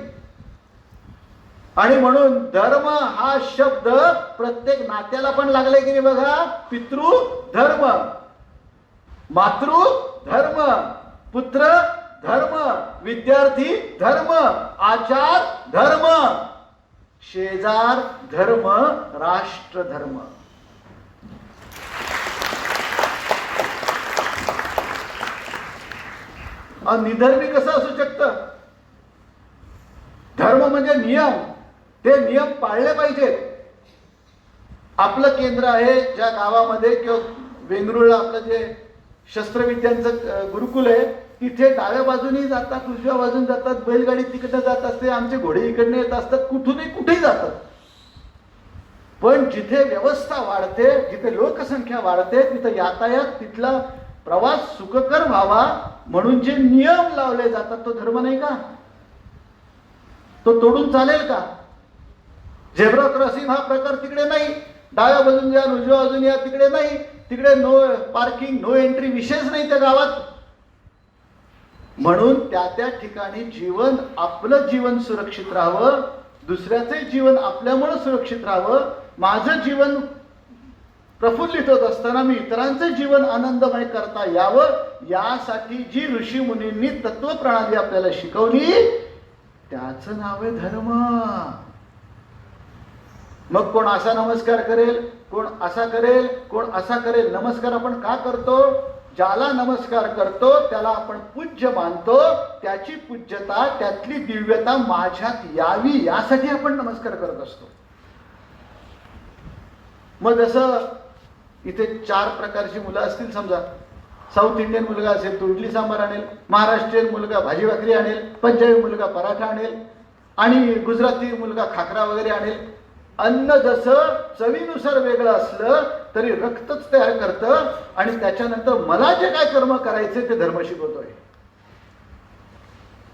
आणि म्हणून धर्म हा शब्द प्रत्येक नात्याला पण लागलाय की नाही बघा. पितृ धर्म, मातृ धर्म, पुत्र धर्म, विद्यार्थी धर्म, आचार धर्म, शेजार धर्म, राष्ट्र धर्म. निधर्मी कसं असू शकतं? धर्म म्हणजे नियम, ते नियम पाळले पाहिजेत. आपलं केंद्र आहे ज्या गावामध्ये किंवा वेंगरुळला आपलं जे शस्त्रविद्यांचं गुरुकुल आहे, तिथे डाव्या बाजूने जातात, उजव्या बाजून जातात, बैलगाडी तिकडे जात असते, आमचे घोडे इकडे येत असतात, कुठेही जातात. पण जिथे व्यवस्था वाढते, जिथे लोकसंख्या वाढते, तिथे यातायात, तिथला प्रवास सुखकर व्हावा म्हणून जे नियम लावले जातात, तो धर्म नाही का? तो तोडून चालेल का? झेब्रा क्रॉसिंग हा प्रकार तिकडे नाही. डाव्या बाजून या, उजव्या बाजून या, तिकडे नाही. तिकडे नो पार्किंग, नो एंट्री विषयच नाही त्या गावात. म्हणून त्या ठिकाणी जीवन, आपलं जीवन सुरक्षित राहावं, दुसऱ्याचे जीवन आपल्यामुळे सुरक्षित राहावं, माझं जीवन प्रफुल्लित होत असताना मी इतरांचे जीवन आनंदमय करता यावं, यासाठी जी ऋषी मुनींनी तत्वप्रणाली आपल्याला शिकवली, त्याचं नाव आहे धर्म. मग कोण असा नमस्कार करेल, कोण असा करेल, कोण असा करेल. नमस्कार आपण का करतो? ज्याला नमस्कार करतो त्याला आपण पूज्य मानतो, त्याची पूज्यता, त्यातली दिव्यता माझ्यात यावी यासाठी आपण नमस्कार करत असतो. मग जसं इथे 4 प्रकारची मुलं असतील समजा, साऊथ इंडियन मुलगा असेल तो इडली सांबार आणेल, महाराष्ट्रीयन मुलगा भाजी भाकरी आणेल, पंजाबी मुलगा पराठा आणेल आणि गुजराती मुलगा खाकरा वगैरे आणेल. अन्न जसं चवीनुसार वेगळं असलं तरी रक्तच तयार करतं आणि त्याच्यानंतर मला जे काय कर्म करायचे ते धर्म शिकवतोय.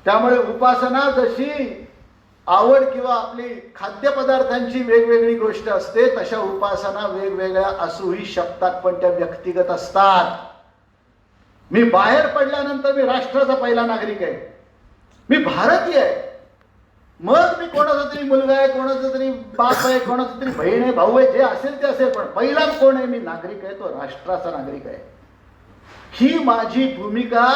त्यामुळे उपासना जशी आवड किंवा आपली खाद्यपदार्थांची वेगवेगळी गोष्ट असते, तशा उपासना वेगवेगळ्या असूही शकतात पण त्या व्यक्तिगत असतात. मी बाहेर पडल्यानंतर मी राष्ट्राचा पहिला नागरिक आहे, मी भारतीय आहे. मग मी कोणाचा तरी मुलगा आहे, कोणाचा तरी बाप आहे, कोणाचा तरी बहीण आहे, भाऊ आहे, जे असेल ते असेल, पण पहिला कोण आहे? मी नागरिक आहे, तो राष्ट्राचा नागरिक आहे. ही माझी भूमिका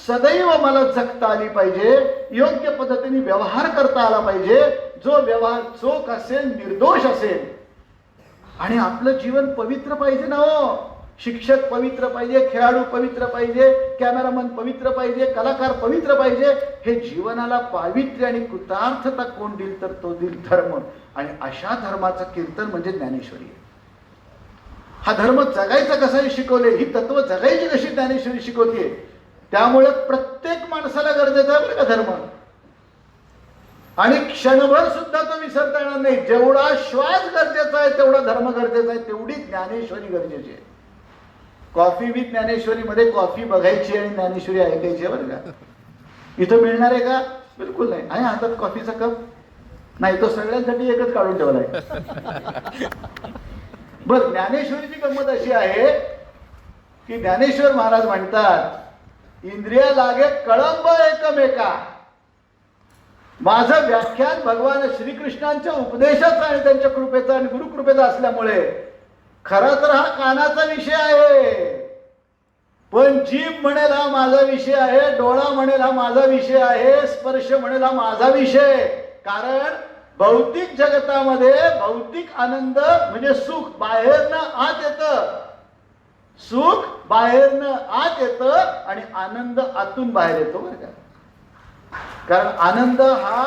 सदैव मला जगता आली पाहिजे, योग्य पद्धतीने व्यवहार करता आला पाहिजे. जो व्यवहार चोख असेल, निर्दोष असेल आणि आपलं जीवन पवित्र पाहिजे ना हो. शिक्षक पवित्र पाहिजे, खेळाडू पवित्र पाहिजे, कॅमेरामन पवित्र पाहिजे, कलाकार पवित्र पाहिजे. हे जीवनाला पावित्र्य आणि कृतार्थता कोण देईल तर तो देईल धर्म. आणि अशा धर्माचं कीर्तन म्हणजे ज्ञानेश्वरी आहे. हा धर्म जगायचा कसा हे शिकवले, ही तत्व जगायची कशी ज्ञानेश्वरी शिकवते. त्यामुळे प्रत्येक माणसाला गरजेचा आहे बरं का धर्म. आणि क्षणभर सुद्धा तो विसरता येणार नाही. जेवढा श्वास गरजेचा आहे तेवढा धर्म गरजेचा आहे, तेवढी ज्ञानेश्वरी गरजेची आहे. कॉफी विथ ज्ञानेश्वरी मध्ये कॉफी बघायची आणि ज्ञानेश्वरी ऐकायची आहे बरं का. इथं मिळणार आहे का? बिलकुल नाही. आणि हातात कॉफीचा कप नाही, तो सगळ्यांसाठी एकच काढून ठेवलाय. बर, ज्ञानेश्वरीची गंमत अशी आहे की ज्ञानेश्वर महाराज म्हणतात, इंद्रिय लागे कळंब एकमेका. माझं व्याख्यान भगवान श्रीकृष्णांच्या उपदेशाचा आणि त्यांच्या कृपेचा आणि गुरुकृपेचा असल्यामुळे खरा तर हा कानाचा विषय आहे, पण जीभ म्हणेल हा माझा विषय आहे, डोळा म्हणेल हा माझा विषय आहे, स्पर्श म्हणेल हा माझा विषय. कारण भौतिक जगतामध्ये भौतिक आनंद म्हणजे सुख बाहेरनं आत येतं, सुख बाहेरनं आत येतं आणि आनंद आतून बाहेर येतो बरं का. कारण आनंद हा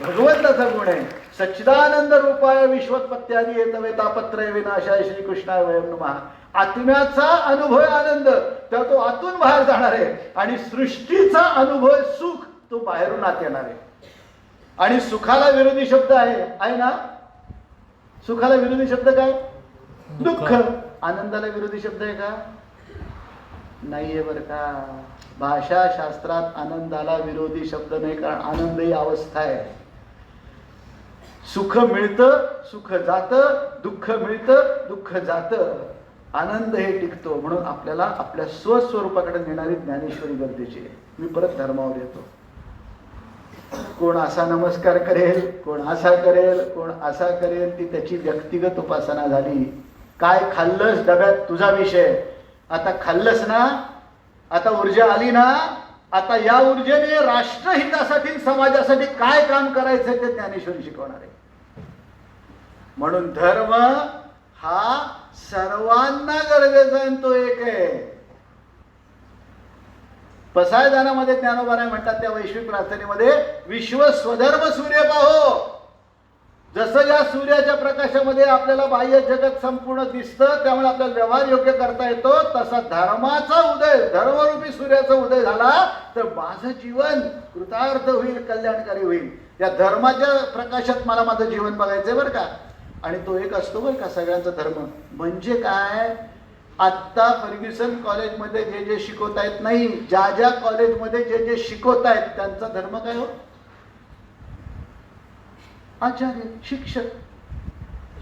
भगवंताचा गुण आहे. सच्चिदानंद रूपाय विश्वोत्पत्त्यादी येतवे तापत्रय विनाशाय श्रीकृष्णाय वयं नमः. आत्म्याचा अनुभव आनंद, तर तो आतून बाहेर जाणार आहे. आणि सृष्टीचा अनुभव सुख, तो बाहेरून आत येणार आहे. आणि सुखाला विरोधी शब्द आहे ना. सुखाला विरोधी शब्द काय? दुःख. आनंदाला विरोधी शब्द आहे का? नाहीये बरं का. भाषाशास्त्रात आनंदाला विरोधी शब्द नाही, कारण आनंद ही अवस्था आहे. सुख मिळतं, सुख जातं, दुःख मिळतं, दुःख जातं. आनंद हे टिकतो. म्हणून आपल्याला आपल्या स्वस्वरूपाकडे नेणारी ज्ञानेश्वरी गरजेची आहे. मी परत धर्मावर येतो. कोण असा नमस्कार करेल, कोण असा करेल, कोण असा करेल, ती त्याची व्यक्तिगत उपासना झाली. काय खाल्लंस डब्यात तुझा विषय. आता खाल्लंस ना, आता ऊर्जा आली ना, आता या ऊर्जेने राष्ट्रहितासाठी समाजासाठी काय काम करायचं ते ज्ञानेश्वरी शिकवणार आहे. म्हणून धर्म हा सर्वांना गरजेचा आहे, तो एक आहे. पसायदानामध्ये ज्ञानोबाराय म्हणतात त्या वैश्विक प्रार्थनेमध्ये, विश्व स्वधर्म सूर्य पाहो. जसं या सूर्याच्या प्रकाशामध्ये आपल्याला बाह्य जगत संपूर्ण दिसतं, त्यामुळे आपल्याला व्यवहार योग्य करता येतो, तसा धर्माचा उदय, धर्मरूपी सूर्याचा उदय झाला तर माझं जीवन कृतार्थ होईल, कल्याणकारी होईल. या धर्माच्या प्रकाशात मला माझं जीवन बघायचंय बरं का. आणि तो एक असतो बरं का सगळ्यांचा धर्म. म्हणजे काय, आत्ता फर्ग्युसन कॉलेजमध्ये जे जे शिकवतायत नाही, ज्या ज्या कॉलेजमध्ये जे जे शिकवतायत त्यांचा धर्म काय हो? आचार्य, शिक्षक.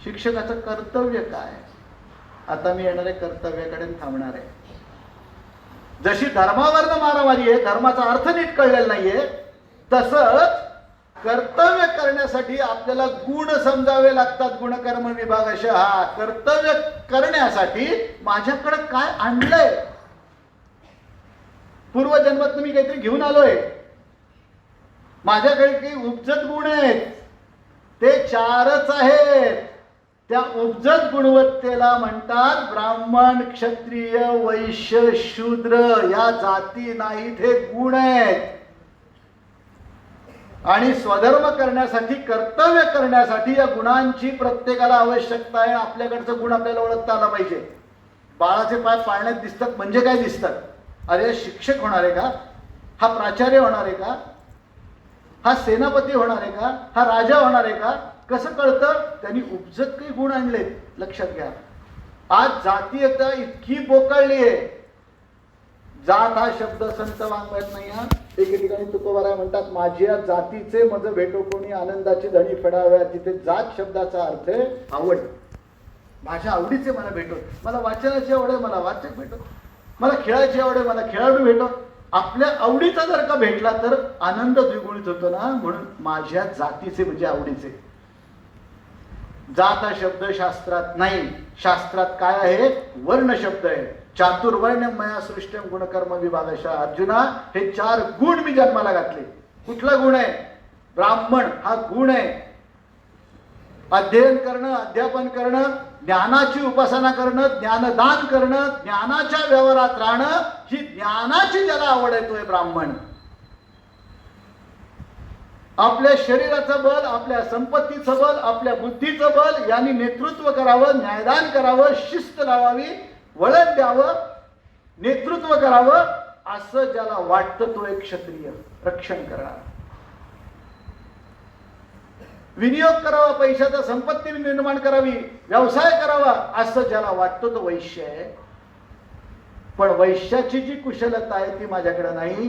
शिक्षकाचं कर्तव्य काय? आता मी येणाऱ्या कर्तव्याकडे थांबणार आहे. जशी धर्मावरनं मारामारी आहे, धर्माचा अर्थ नीट कळलेला नाहीये, तसंच कर्तव्य करण्यासाठी आपल्याला गुण समजावे लागतात. गुणकर्म विभाग असे. हा कर्तव्य करण्यासाठी माझ्याकडे काय आणलंय, पूर्वजन्मात मी काहीतरी घेऊन आलोय. माझ्याकडे काही उपजत गुण आहेत, ते 4च आहेत. त्या उपजत गुणवत्तेला म्हणतात ब्राह्मण, क्षत्रिय, वैश्य, शूद्र. या जाती नाहीत, हे गुण आहेत. आणि स्वधर्म करण्यासाठी, कर्तव्य करण्यासाठी या गुणांची प्रत्येकाला आवश्यकता आहे. आपल्याकडचं गुण आपल्याला ओळखता आला पाहिजे. बाळाचे पाय पाळण्यात दिसतात म्हणजे काय दिसतात? अरे शिक्षक होणार आहे का? हा प्राचार्य होणार आहे का? हा सेनापती होणार आहे का? हा राजा होणार आहे का? कसं कळतं? त्यांनी उपजत काही गुण आणलेत. लक्षात घ्या, आज जातीयता इतकी बोकाळली आहे. जात हा शब्द संत वाङ्मयात नाही. हा एके ठिकाणी तुकोबाराय म्हणतात, माझ्या जातीचे मज भेटो कोणी आनंदाची धणी फेडाव्या. तिथे जात शब्दाचा अर्थ आहे आवड. माझ्या आवडीचे मला भेटो. मला वाचनाची आवड आहे, मला वाचक भेटो. मला खेळायची आवड आहे, मला खेळाडू भेटो. आपल्या आवडीचा जर का भेटला तर आनंद द्विगुणित होतो ना. म्हणून माझ्या जातीचे म्हणजे आवडीचे. जात हा शब्द शास्त्रात नाही. शास्त्रात काय आहे? वर्ण शब्द आहे. चातुर्वर्ण मया सृष्टम गुणकर्म विभागशः. अर्जुना, हे 4 गुण मी जन्माला घातले. कुठला गुण आहे? ब्राह्मण हा गुण आहे. अध्ययन करणं, अध्यापन करणं, ज्ञानाची उपासना करणं, ज्ञानदान करणं, ज्ञानाच्या व्यवहारात राहणं, ही ज्ञानाची ज्याला आवड आहे तो आहे ब्राह्मण. आपल्या शरीराचं बल, आपल्या संपत्तीचं बल, आपल्या बुद्धीचं बल यांनी नेतृत्व करावं, न्यायदान करावं, शिस्त लावावी, वळण द्यावं, नेतृत्व करावं, असं ज्याला वाटतं तो एक क्षत्रिय. रक्षण करणार, विनियोग करावा, पैशाचा संपत्ती निर्माण करावी, व्यवसाय करावा, असं ज्याला वाटतं तो वैश्य आहे. पण वैश्याची जी कुशलता आहे ती माझ्याकडे नाही.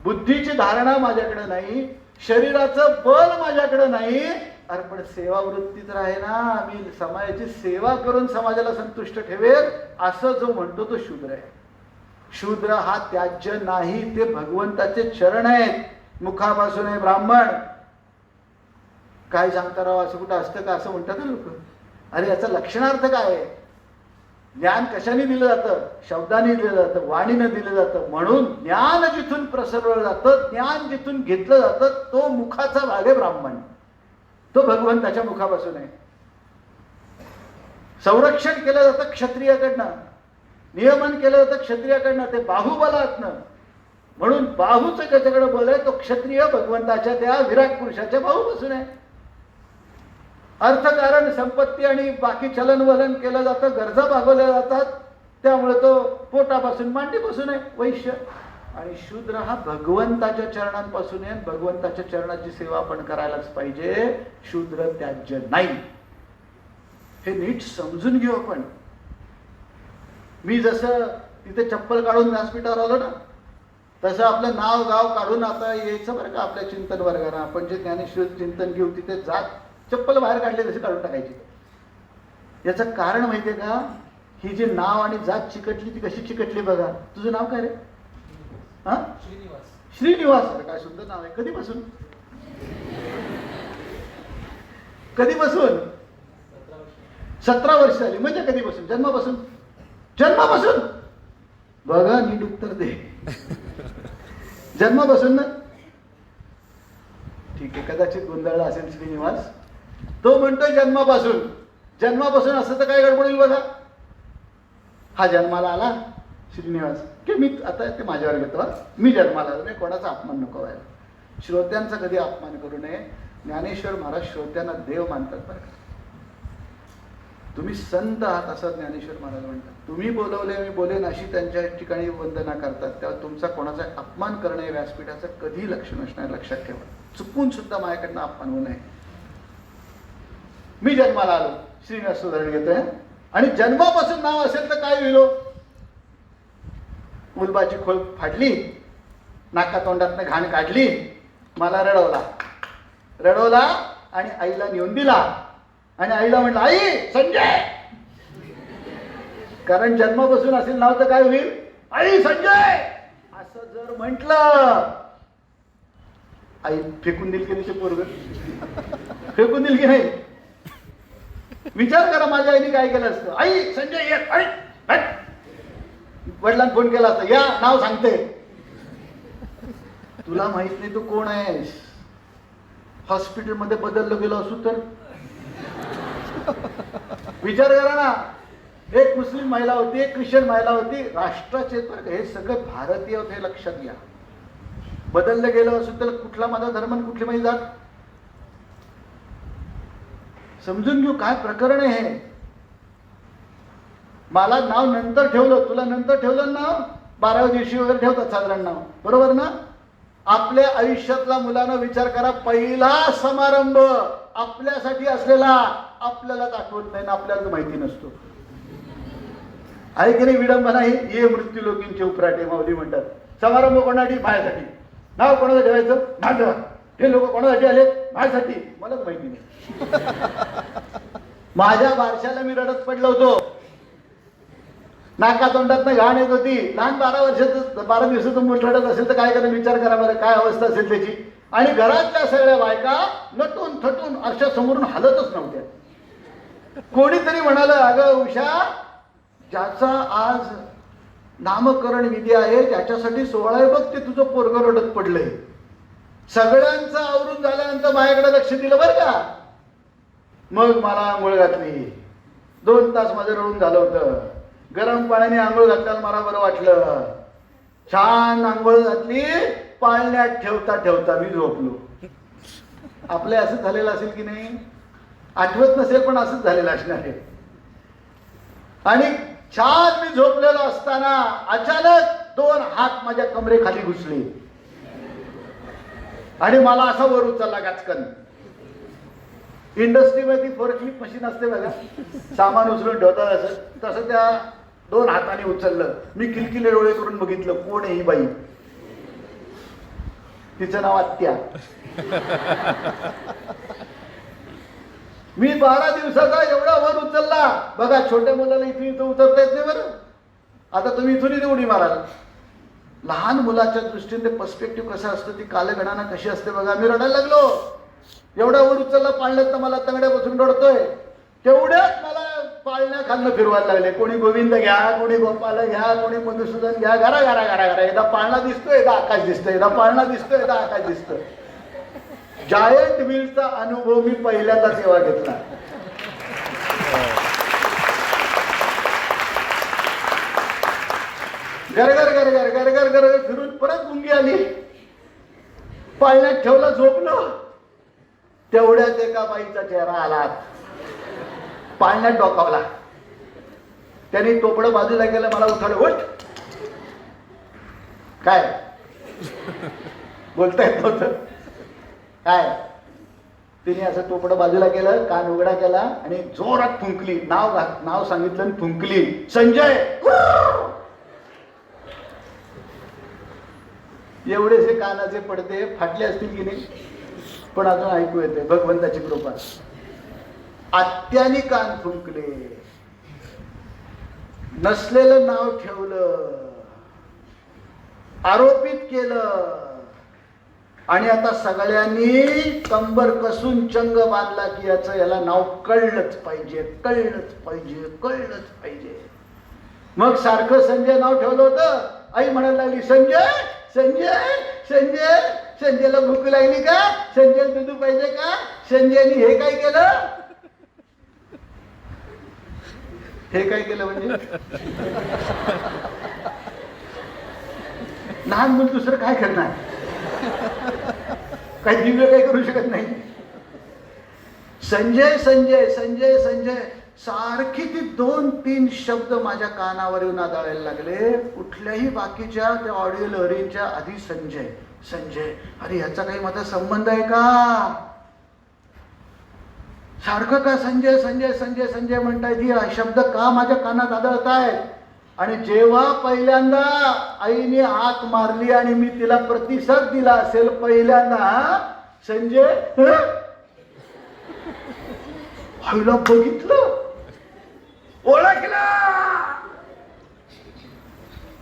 बुद्धीची धारणा माझ्याकडे नाही. शरीराचं बल माझ्याकडे नाही. अरे पण सेवावृत्तीत राहे ना. मी समाजाची सेवा करून समाजाला संतुष्ट ठेवेल असं जो म्हणतो तो शूद्र आहे. शूद्र हा त्याज्य नाही. ते भगवंताचे चरण आहेत. मुखापासून आहे ब्राह्मण. काय सांगता राव, असं कुठं असतं का? असं म्हणतात ना लोक. अरे याचा लक्षणार्थ काय आहे? ज्ञान कशाने दिलं जातं? शब्दाने दिलं जातं, वाणीनं दिलं जातं. म्हणून ज्ञान जिथून प्रसरवलं जातं, ज्ञान जिथून घेतलं जातं, तो मुखाचा भाग आहे ब्राह्मण. तो भगवंताच्या मुखापासून आहे. संरक्षण केलं जातं क्षत्रियाकडनं, नियमन केलं जातं क्षत्रियाकडनं, ते बाहुबलातनं. म्हणून बाहूचं ज्याच्याकडे बल आहे तो क्षत्रिय भगवंताच्या त्या विराट पुरुषाच्या बाहूपासून आहे. अर्थकारण, संपत्ती आणि बाकी चलनवलन केलं जातं, गरजा भागवल्या जातात. त्यामुळे तो पोटापासून, मांडीपासून आहे वैश्य. आणि शूद्र हा भगवंताच्या चरणांपासून आहे. भगवंताच्या चरणाची सेवा आपण करायलाच पाहिजे. शूद्र त्याज्य नाही. हे नीट समजून घेऊ आपण. मी जसं तिथे चप्पल काढून व्यासपीठावर आलो ना, तसं आपलं नाव गाव काढून आता यायचं बरं का आपल्या चिंतन वर्गाला. आपण जे ज्ञानेश्वर चिंतन घेऊ तिथे जात चप्पल बाहेर काढले तसे काढून टाकायची. याचं कारण माहितीये का? ही जी नाव आणि जात चिकटली ती कशी चिकटली बघा. तुझं नाव काय रे? हा, श्रीनिवास. अरे काय सुंदर नाव आहे. कधीपासून? कधीपासून? 17 वर्ष झाली. म्हणजे कधीपासून? जन्मापासून? जन्मापासून बघा, नीट उत्तर दे. जन्मापासून ना? ठीक आहे, कदाचित गोंधळला असेल श्रीनिवास. तो म्हणतोय जन्मापासून. जन्मापासून असं तर काय गडबड होईल बघा. हा जन्माला आला श्रीनिवास की मी आता ते माझ्यावर घेतो. मी जन्माला आलो, मी कोणाचा अपमान नको व्हायला. श्रोत्यांचा कधी अपमान करू नये. ज्ञानेश्वर महाराज श्रोत्यांना देव मानतात बरं का. तुम्ही संत आहात असं ज्ञानेश्वर महाराज म्हणतात. तुम्ही बोलवले मी बोलेन अशी त्यांच्या ठिकाणी वंदना करतात. तेव्हा तुमचा कोणाचा अपमान करणे व्यासपीठाचं कधी लक्ष नसणार. लक्षात ठेवा. चुकून सुद्धा माझ्याकडनं अपमान होऊ नये. मी जन्माला आलो, श्रीनिवास सुधारण घेतोय. आणि जन्मापासून नाव असेल तर काय होईल? मुलबाची खोल फाडली, नाका तोंडातनं घाण काढली, मला रडवला आणि आईला नेऊन दिला. आणि आईला म्हटलं, आई संजय. कारण जन्मापासून असेल नाव तर काय होईल? आई संजय असं जर म्हटलं, आई फेकून दिल की तिचे पोरग? फेकून दिल की नाही? विचार करा माझ्या आईने काय केलं असतं. आई संजय ये. वडिलांना फोन केला असता, या नाव सांगते. तुला माहित नाही तू कोण आहेस. हॉस्पिटलमध्ये बदललं गेलो असू तर विचार करा ना, एक मुस्लिम महिला होती, एक ख्रिश्चन महिला होती, राष्ट्राचे हे सगळे भारतीय होते, हे लक्षात घ्या. बदललं गेलं असून त्याला कुठला माझा धर्म आणि कुठली माझी जात समजून घेऊ. काय प्रकरण आहे हे. मला नाव नंतर ठेवलं, तुला नंतर ठेवलं नाव, 12व्या दिवशी वगैरे ठेवतात साधारण नाव, बरोबर ना. आपल्या आयुष्यातला मुलांना विचार करा, पहिला समारंभ आपल्यासाठी असलेला आपल्यालाच आठवत नाही ना, आपल्याला माहिती नसतो. आहे की नाही विडंबना ही. ये मृत्यू लोकींचे उपराटे माऊली म्हणतात. समारंभ कोणासाठी? माझ्यासाठी. नाव कोणाचं ठेवायचं? माझं. हे लोक कोणासाठी आले? माझ्यासाठी. मलाच माहिती नाही. माझ्या बारशाला मी रडत पडलो होतो, नाका तोंडात घाण येत होती. लहान 12 दिवसाचं मूल रडत असेल तर काय करा, विचार करा बरं काय अवस्था असेल त्याची. आणि घरातल्या सगळ्या बायका नटून थटून आरशासमोरून हलतच नव्हत्या. कोणीतरी म्हणालं, अगं उषा, ज्याचा आज नामकरण विधी आहे, ज्याच्यासाठी सोहळा आहे बघ, ते तुझं पोरगं रडत पडलंय. सगळ्यांचं आवरून झाल्यानंतर माझ्याकडे लक्ष दिलं बरं का. मग मला आंघोळ घातली. 2 तास माझं रडून झालं होतं. गरम पाण्याने आंघोळ घातल्याला मला बरं वाटलं. छान आंघोळ घातली, पाळण्यात ठेवता ठेवता मी झोपलो. आपले असंच झालेलं असेल की नाही, आठवत नसेल पण असंच झालेलं असणार आहे. आणि छान मी झोपलेलो असताना अचानक 2 हात माझ्या कमरेखाली घुसले आणि मला असा वर उचलला गाचकन. इंडस्ट्रीमध्ये फोर्कलिफ्ट मशीन असते बघा, सामान उचलून ठेवतात असं, तसं त्या 2 हाताने उचललं. मी किलकिले डोळे करून बघितलं, कोण आहे ही बाई. तिचं नाव आत्या. मी 12 दिवसाचा एवढा वर उचलला बघा. छोट्या मुलाला इथून इथं उतरता येत नाही बरं. आता तुम्ही इथून इथे उडी माराल. लहान मुलाच्या दृष्टीने ते पर्स्पेक्टिव्ह कसं असतं, ती कालगणना कशी असते बघा. मी रडायला लागलो. एवढा वर उचलला पाळण्यात, मला तंगड्या बसून रडतोय. तेवढ्यात मला पाळण्या खालनं फिरवायला लागले. कोणी गोविंद घ्या, कोणी गोपाल घ्या, कोणी मधुसूदन घ्या. घरा घरा घरा घरा. एकदा पाळणा दिसतोय, एकदा आकाश दिसतोय, एकदा पाळणा दिसतोय, एकदा आकाश दिसतोय. जायंट व्हीलचा अनुभव मी पहिल्यांदा तेव्हा घेतला. गरगर गरगर गरगर गरगर फिरून परत मुंगी आली. पाळण्यात ठेवला, झोपलो. तेवढ्यात एका बाईचा चेहरा आला, पाळण्यात डोकावला. त्यांनी टोपडं बाजूला गेलं, मला उठवलं. उठ. काय बोलता येत नव्हतं. काय तिने असं टोपडं बाजूला केलं, कान उघडा केला आणि जोरात फुंकली. नाव सांगितलं आणि फुंकली. संजय. एवढेसे कानाचे पडदे फाटले असतील की नाही, पण अजून ऐकू येते. भगवंताची कृपा. आत्यानी कान फुंकले, नसलेलं नाव ठेवलं, आरोपित केलं. आणि आता सगळ्यांनी कंबर कसून चंग बांधला की याला नाव कळलंच पाहिजे, कळलंच पाहिजे, कळलंच पाहिजे. मग सारखं संजय नाव ठेवलं होतं. आई म्हणायला लागली, संजय संजय संजय. संजयला भूक लागली का? संजय दूध पाहिजे का? संजयनी हे काय केलं, हे काय केलं म्हणजे लहान मुल दुसरं काय करणार, काही दिव्य काही करू शकत नाही. संजय संजय संजय संजय सारखी ती 2-3 शब्द माझ्या कानावर येऊन आदळायला लागले. कुठल्याही बाकीच्या त्या ऑडिओ लहरींच्या आधी संजय संजय. अरे ह्याचा काही माझा संबंध आहे का? सारखं का संजय संजय संजय संजय म्हणतायत, ही शब्द का माझ्या कानात आदळतायत? आणि जेव्हा पहिल्यांदा आईने हाक मारली आणि मी तिला प्रतिसाद दिला असेल पहिल्यांदा, संजय आईला बघितलं, ओळखला.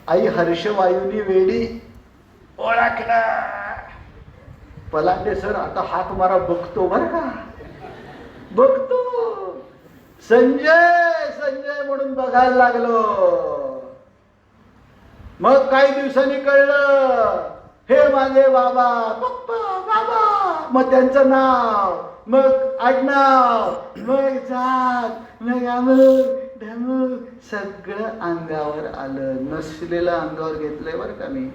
आई हर्षवायूनी वेडी, ओळखला. पलांडे सर आता हाक मारा, बघतो बर का, बघतो. संजय संजय म्हणून बघायला लागलो. मग काही दिवसांनी कळलं हे माझे बाबा, पप्पा, बाबा, मग त्यांचं नाव, मग आडनाव, मग जात, मग अमुक ढमुक सगळं अंगावर आलं. नसलेलं अंगावर घेतलंय बरं का मी.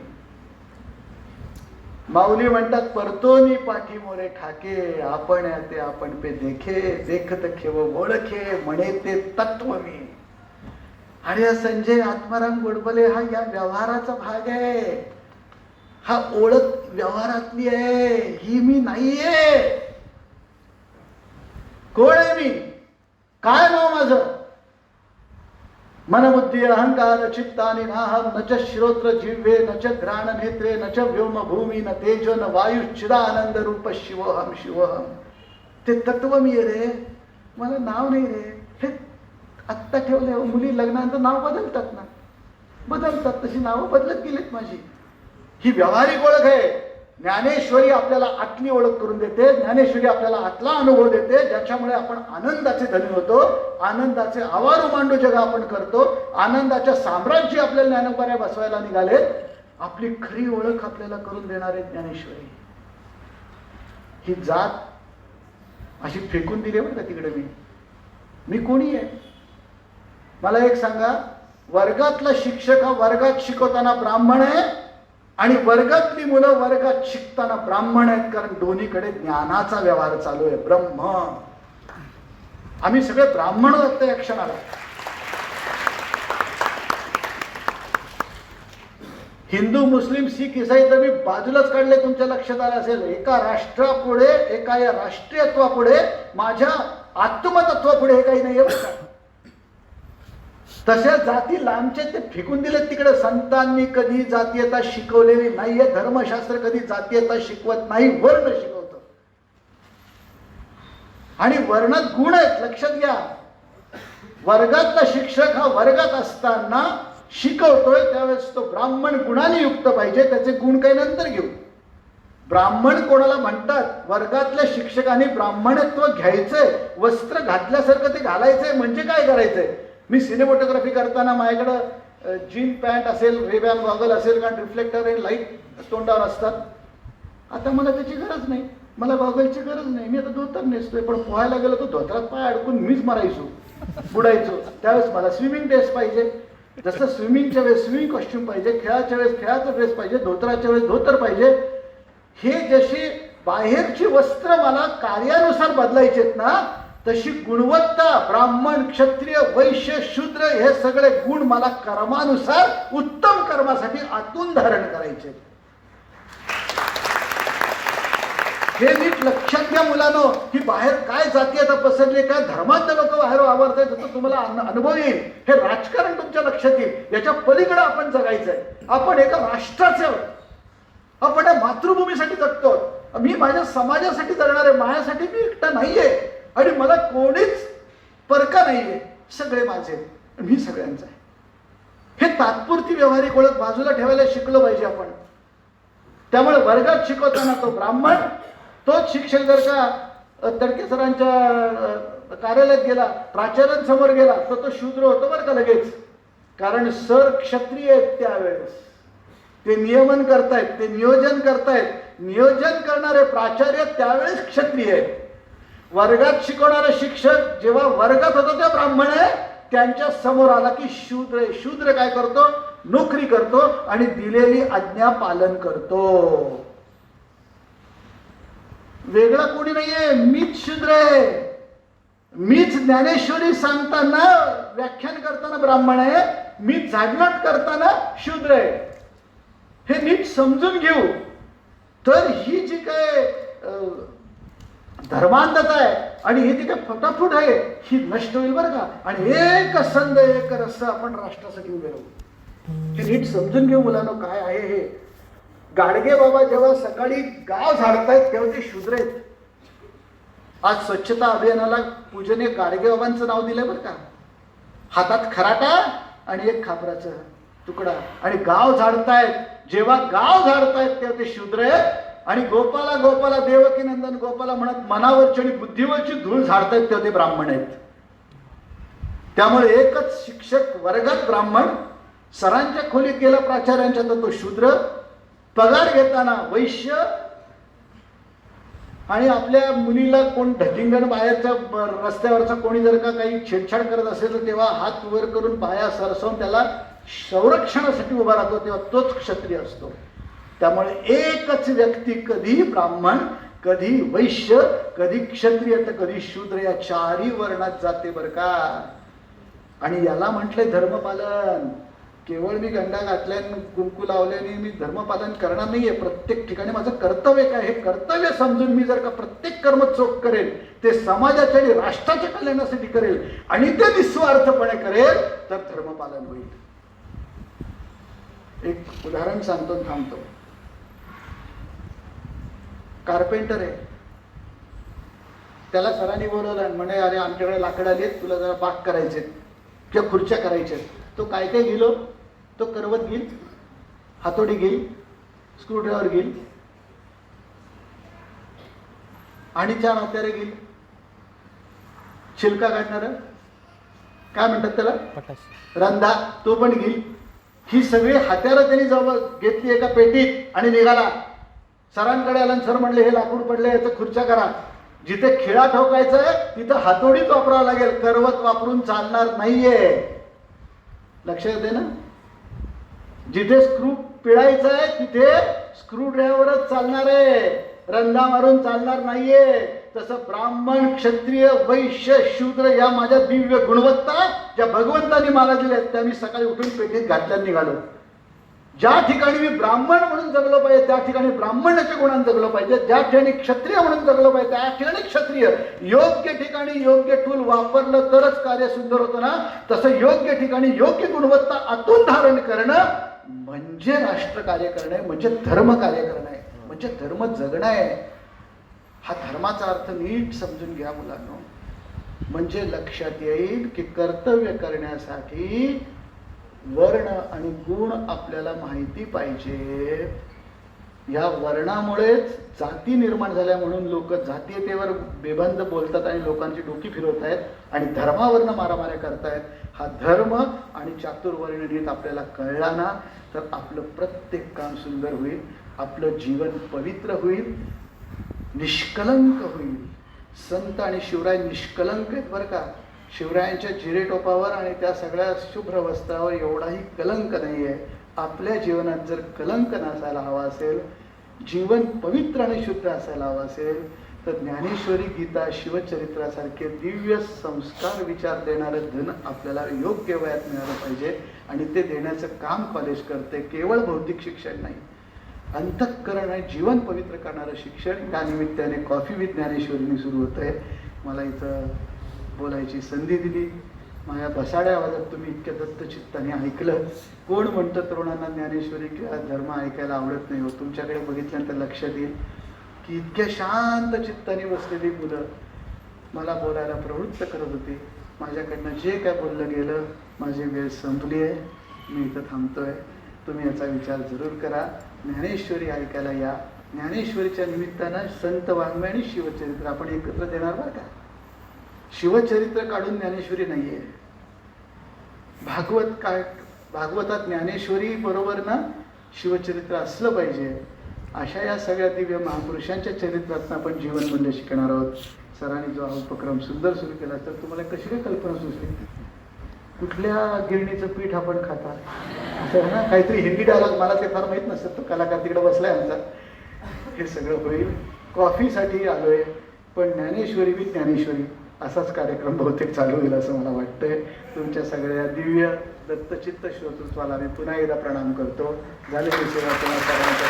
माऊली म्हणतात परतोनी पाठी मोरे ठाके, आपण ते आपण पे देखे, देखत खेव ओळखे, म्हणे ते तत्व मी. आणि हा संजय आत्माराम गोडबोले हा या व्यवहाराचा भाग आहे. हा ओळख व्यवहारातली आहे, ही मी नाहीये. कोण आहे मी? काय नाव माझं? मनबुद्धी अहंकार चित्तानि नाहम, न च श्रोत्र जिह्वे, न च घ्राण नेत्रे, न च व्योम भूमी, न तेजो न वायु, चिदानंद रूप शिवोहम शिवोहम. ते तत्व मी आहे रे, मला नाव नाही रे. हे आत्ता ठेवले. मुली लग्नानंतर नाव बदलतात ना, बदलतात, तशी नावं बदलत गेलीत माझी. ही व्यावहारिक ओळख आहे. ज्ञानेश्वरी आपल्याला आतली ओळख करून देते. ज्ञानेश्वरी आपल्याला आतला अनुभव देते, ज्याच्यामुळे आपण आनंदाचे धनी होतो. आनंदाचे आवारू मांडू जग आपण करतो. आनंदाच्या साम्राज्य आपल्याला ज्ञानोबाऱ्या बसवायला निघाले. आपली खरी ओळख आपल्याला करून देणारे ज्ञानेश्वरी. ही जात अशी फेकून दिली बरं का तिकडे. मी कोणी आहे? मला एक सांगा, वर्गातला शिक्षक हा वर्गात शिकवताना ब्राह्मण आहे आणि वर्गातली मुलं वर्गात शिकताना ब्राह्मण आहेत, कारण दोन्हीकडे ज्ञानाचा व्यवहार चालू आहे. ब्रह्म. आम्ही सगळे ब्राह्मण आहोत या क्षणाला. हिंदू, मुस्लिम, शीख, ईसाई तर मी बाजूलाच काढले. तुमच्या लक्षात आलं असेल, एका राष्ट्रापुढे, एका या राष्ट्रीयत्वापुढे, माझ्या आत्मतत्वापुढे हे काही नाहीये बरं का. तशा जाती लांबचे ते फेकून दिले तिकडे. संतांनी कधी जातीयता शिकवलेली नाहीये. धर्मशास्त्र कधी जातीयता शिकवत नाही, वर्ण शिकवतं. आणि वर्णात गुण आहेत, लक्षात घ्या. वर्गातला शिक्षक हा वर्गात असताना शिकवतोय त्यावेळेस तो ब्राह्मण गुणाने युक्त पाहिजे. त्याचे गुण काही नंतर घेऊ. ब्राह्मण कोणाला म्हणतात? वर्गातल्या शिक्षकांनी ब्राह्मणत्व घ्यायचंय, वस्त्र घातल्यासारखं ते घालायचंय. म्हणजे काय करायचंय? मी सिनेमॅटोग्राफी करताना माझ्याकडं जीन पॅन्ट असेल, रेबॅन गॉगल असेल, कारण रिफ्लेक्टर आणि लाईट तोंडावर असतात. आता मला त्याची गरज नाही, मला गॉगलची गरज नाही. मी आता धोतर नेसतोय, पण पोहायला गेलो तर धोतरात पाय अडकून मीच मरायचो, बुडायचो. त्यावेळेस मला स्विमिंग ड्रेस पाहिजे. जसं स्विमिंगच्या वेळेस स्विमिंग कॉस्ट्युम पाहिजे, खेळाच्या वेळेस खेळाचा ड्रेस पाहिजे, धोतराच्या वेळेस धोतर पाहिजे. हे जशी बाहेरची वस्त्र मला कार्यानुसार बदलायचेत ना, तशी गुणवत्ता ब्राह्मण, क्षत्रिय, वैश्य, शूद्र हे सगळे गुण मला कर्मानुसार उत्तम कर्मासाठी आतून धारण करायचे. हे नीट लक्षात घ्या मुलांनो. ही बाहेर काय जातीयता पसरली, काय धर्मांत लोक बाहेर वावरतायत, त्याचा तुम्हाला अनुभव येईल. हे राजकारण तुमच्या लक्षात येईल. याच्या पलीकडे आपण जगायचंय. आपण एका राष्ट्राचे आहोत. आपण या मातृभूमीसाठी जगतो. मी माझ्या समाजासाठी जगणार आहे. माझ्यासाठी मी एकटा नाहीये आणि मला कोणीच परका नाहीये. सगळे माझे, मी सगळ्यांचा आहे. हे तात्पुरती व्यावहारिक ओळख बाजूला ठेवायला शिकलो पाहिजे आपण. त्यामुळे वर्गात शिकवताना तो ब्राह्मण, तोच शिक्षक जर का तडके सरांच्या कार्यालयात गेला, प्राचार्यांसमोर गेला, तर तो शूद्र होतो बरं का लगेच. कारण सर क्षत्रिय आहेत त्यावेळेस. ते नियमन करतायत, ते नियोजन करतायत. नियोजन करणारे प्राचार्य त्यावेळेस क्षत्रिय आहेत. वर्गात शिकवणारे शिक्षक जेव्हा वर्गात होतो त्या ब्राह्मण आहे, त्यांच्या समोर आला की शूद्र आहे. शूद्र काय करतो? नोकरी करतो आणि दिलेली आज्ञा पालन करतो. वेगळा कोणी नाहीये, मीच शूद्र आहे. मीच ज्ञानेश्वरी सांगताना, व्याख्यान करताना ब्राह्मण आहे, मीच झाडलोट करताना शूद्र आहे. हे नीट समजून घेऊ तर ही जी काय धर्मांधता आहे आणि हे जी काय फटाफूट आहे, ही नष्ट होईल बरं का. आणि एक संध एक रस आपण राष्ट्रासाठी उभे राहू. हे नीट समजून घेऊ मुलांनो काय आहे हे. गाडगे बाबा जेव्हा सकाळी गाव झाडतायत तेव्हा ते शूद्र आहेत. आज स्वच्छता अभियानाला पूजनीय गाडगे बाबांचं नाव दिलंय बरं का. हातात खराटा आणि एक खापराचा तुकडा आणि गाव झाडतायत. जेव्हा गाव झाडतायत तेव्हा ते शूद्र आहेत. आणि गोपाला गोपाला देवकी नंदन गोपाला म्हणत मनावरची आणि बुद्धीवरची धूळ झाडतायत तेव्हा ते ब्राह्मण आहेत. त्यामुळे एकच शिक्षक वर्गात ब्राह्मण, सरांच्या खोलीत गेला प्राचार्यांच्या तर तो शूद्र. पगार घेताना वैश्य आणि आपल्या मुलीला कोण ढकिंगण बाहेरच्या रस्त्यावरचा कोणी जर का काही छेडछाड करत असेल तर तेव्हा हात वर करून पाया सरसवून त्याला संरक्षणासाठी उभा राहतो, तेव्हा तोच क्षत्रिय असतो. त्यामुळे एकच व्यक्ती, कधी ब्राह्मण, कधी वैश्य, कधी क्षत्रिय तर कधी शूद्र, या चारही वर्णात जाते बरं का. आणि याला म्हटलंय धर्मपालन. केवळ मी गंगा घातल्याने कुंकू लावल्याने मी धर्मपालन करणार नाहीये. प्रत्येक ठिकाणी माझं कर्तव्य काय, हे कर्तव्य समजून मी जर का प्रत्येक कर्म चोख करेल, ते समाजाच्या आणि राष्ट्राच्या कल्याणासाठी करेल आणि ते निस्वार्थपणे करेल तर धर्मपालन होईल. एक उदाहरण सांगतो, थांबतो. कार्पेंटर आहे, त्याला सरांनी बोलवलं आणि म्हणे अरे आमच्याकडे लाकड आली आहेत, तुला जरा बाग करायचे किंवा खुर्च्या करायच्या. तो काय काय गेलो, तो करवत घेईल, हातोडी घेईल, स्क्रूड्रायव्हर घेईल आणि 4 हत्यारे घेईल. छिलका काढणार, काय म्हणतात त्याला, रंधा, तो पण घेईल. ही सगळी हत्यारं त्यांनी जवळ घेतली एका पेटीत आणि निघाला. सरांकडे आला, सर म्हणले हे लाकूड पडले, याचं खुर्च्या करा. जिथे खिळा ठोकायचा आहे तिथं हातोडीच वापरावं लागेल, करवत वापरून चालणार नाहीये. लक्षात येते ना. जिथे स्क्रू पिळायचा आहे तिथे स्क्रू ड्रायव्हरच चालणार आहे, रंधा मारून चालणार नाहीये. तसं ब्राह्मण, क्षत्रिय, वैश्य, शूद्र या माझ्या दिव्य गुणवत्ता ज्या भगवंतांनी मला दिल्या त्या मी सकाळी उठून पेटीत घातल्या निघालो. ज्या ठिकाणी मी ब्राह्मण म्हणून जगलो पाहिजे त्या ठिकाणी ब्राह्मणाच्या गुणांनी जगलो पाहिजे, ज्या ठिकाणी क्षत्रिय म्हणून जगलो पाहिजे त्या ठिकाणी क्षत्रिय. योग्य ठिकाणी योग्य टूल वापरलं तरच कार्य सुंदर होतं ना. तसं योग्य ठिकाणी योग्य गुणवत्ता आतून धारण करणं म्हणजे राष्ट्र कार्य करणं आहे, म्हणजे धर्म कार्य करणं आहे, म्हणजे धर्म जगणं आहे. हा धर्माचा अर्थ नीट समजून घ्या मुलांनो. म्हणजे लक्षात येईल की कर्तव्य करण्यासाठी वर्ण आणि गुण आपल्याला माहिती पाहिजे. या वर्णामुळेच जाती निर्माण झाल्या म्हणून लोक जातीयतेवर बेबंद बोलतात आणि लोकांची डोकी फिरवत आहेत आणि धर्मावरनं मारामाऱ्या करतायत. हा धर्म आणि चातुर्वर्ण नीत आपल्याला कळला ना तर आपलं प्रत्येक काम सुंदर होईल, आपलं जीवन पवित्र होईल, निष्कलंक होईल. संत आणि शिवराय निष्कलंक आहेत बरं का. शिवरायांच्या जिरे टोपावर आणि त्या सगळ्या शुभ्र वस्त्रावर एवढाही कलंक नाही आहे. आपल्या जीवनात जर कलंक नसायला हवा असेल, जीवन पवित्र आणि शुद्ध असायला हवं असेल तर ज्ञानेश्वरी, गीता, शिवचरित्रासारखे दिव्य संस्कार विचार देणारं धन आपल्याला योग्य वयात मिळालं पाहिजे. आणि ते देण्याचं काम कॉलेज करते. केवळ भौतिक शिक्षण नाही, अंतःकरण आणि जीवन पवित्र करणारं शिक्षण या निमित्ताने कॉफी विथ ज्ञानेश्वरीने सुरू होतं आहे. मला इथं बोलायची संधी दिली. माझ्या बसाड्या आवाजात तुम्ही इतक्या दत्तचित्ताने ऐकलं. कोण म्हणतं तरुणांना ज्ञानेश्वरी किंवा धर्म ऐकायला आवडत नाही हो. तुमच्याकडे बघितल्यानंतर लक्षात येईल की इतक्या शांत चित्ताने बसलेली मुलं मला बोलायला प्रवृत्त करत होती. माझ्याकडनं जे काय बोललं गेलं, माझी वेळ संपली आहे, मी इथं थांबतोय. तुम्ही याचा विचार जरूर करा. ज्ञानेश्वरी ऐकायला या. ज्ञानेश्वरीच्या निमित्तानं संत वाङ्मय आणि शिवचरित्र आपण एकत्र देणार बरं का. शिवचरित्र काढून ज्ञानेश्वरी नाहीये. भागवत काय, भागवतात ज्ञानेश्वरी बरोबर ना शिवचरित्र असलं पाहिजे. अशा या सगळ्या दिव्य महापुरुषांच्या चरित्रात आपण जीवन मूल्य शिकणार आहोत. सरांनी जो हा उपक्रम सुंदर सुरू केला तर तुम्हाला कशी काय कल्पना सुचली, कुठल्या गिरणीचं पीठ आपण खाता असं ना, काहीतरी हिंदी डायलॉग मला ते फार माहीत नसतं. तो कलाकार तिकडे बसलाय आमचा. हे सगळं होईल. कॉफीसाठी आलोय पण ज्ञानेश्वरी विथ ज्ञानेश्वरी असाच कार्यक्रम बहुतेक चालू होईल असं मला वाटतंय. तुमच्या सगळ्या दिव्य दत्तचित्त श्रोतृत्वाला मी पुन्हा एकदा प्रणाम करतो. झालेली सेवा तुम्हाला सर्वांच्या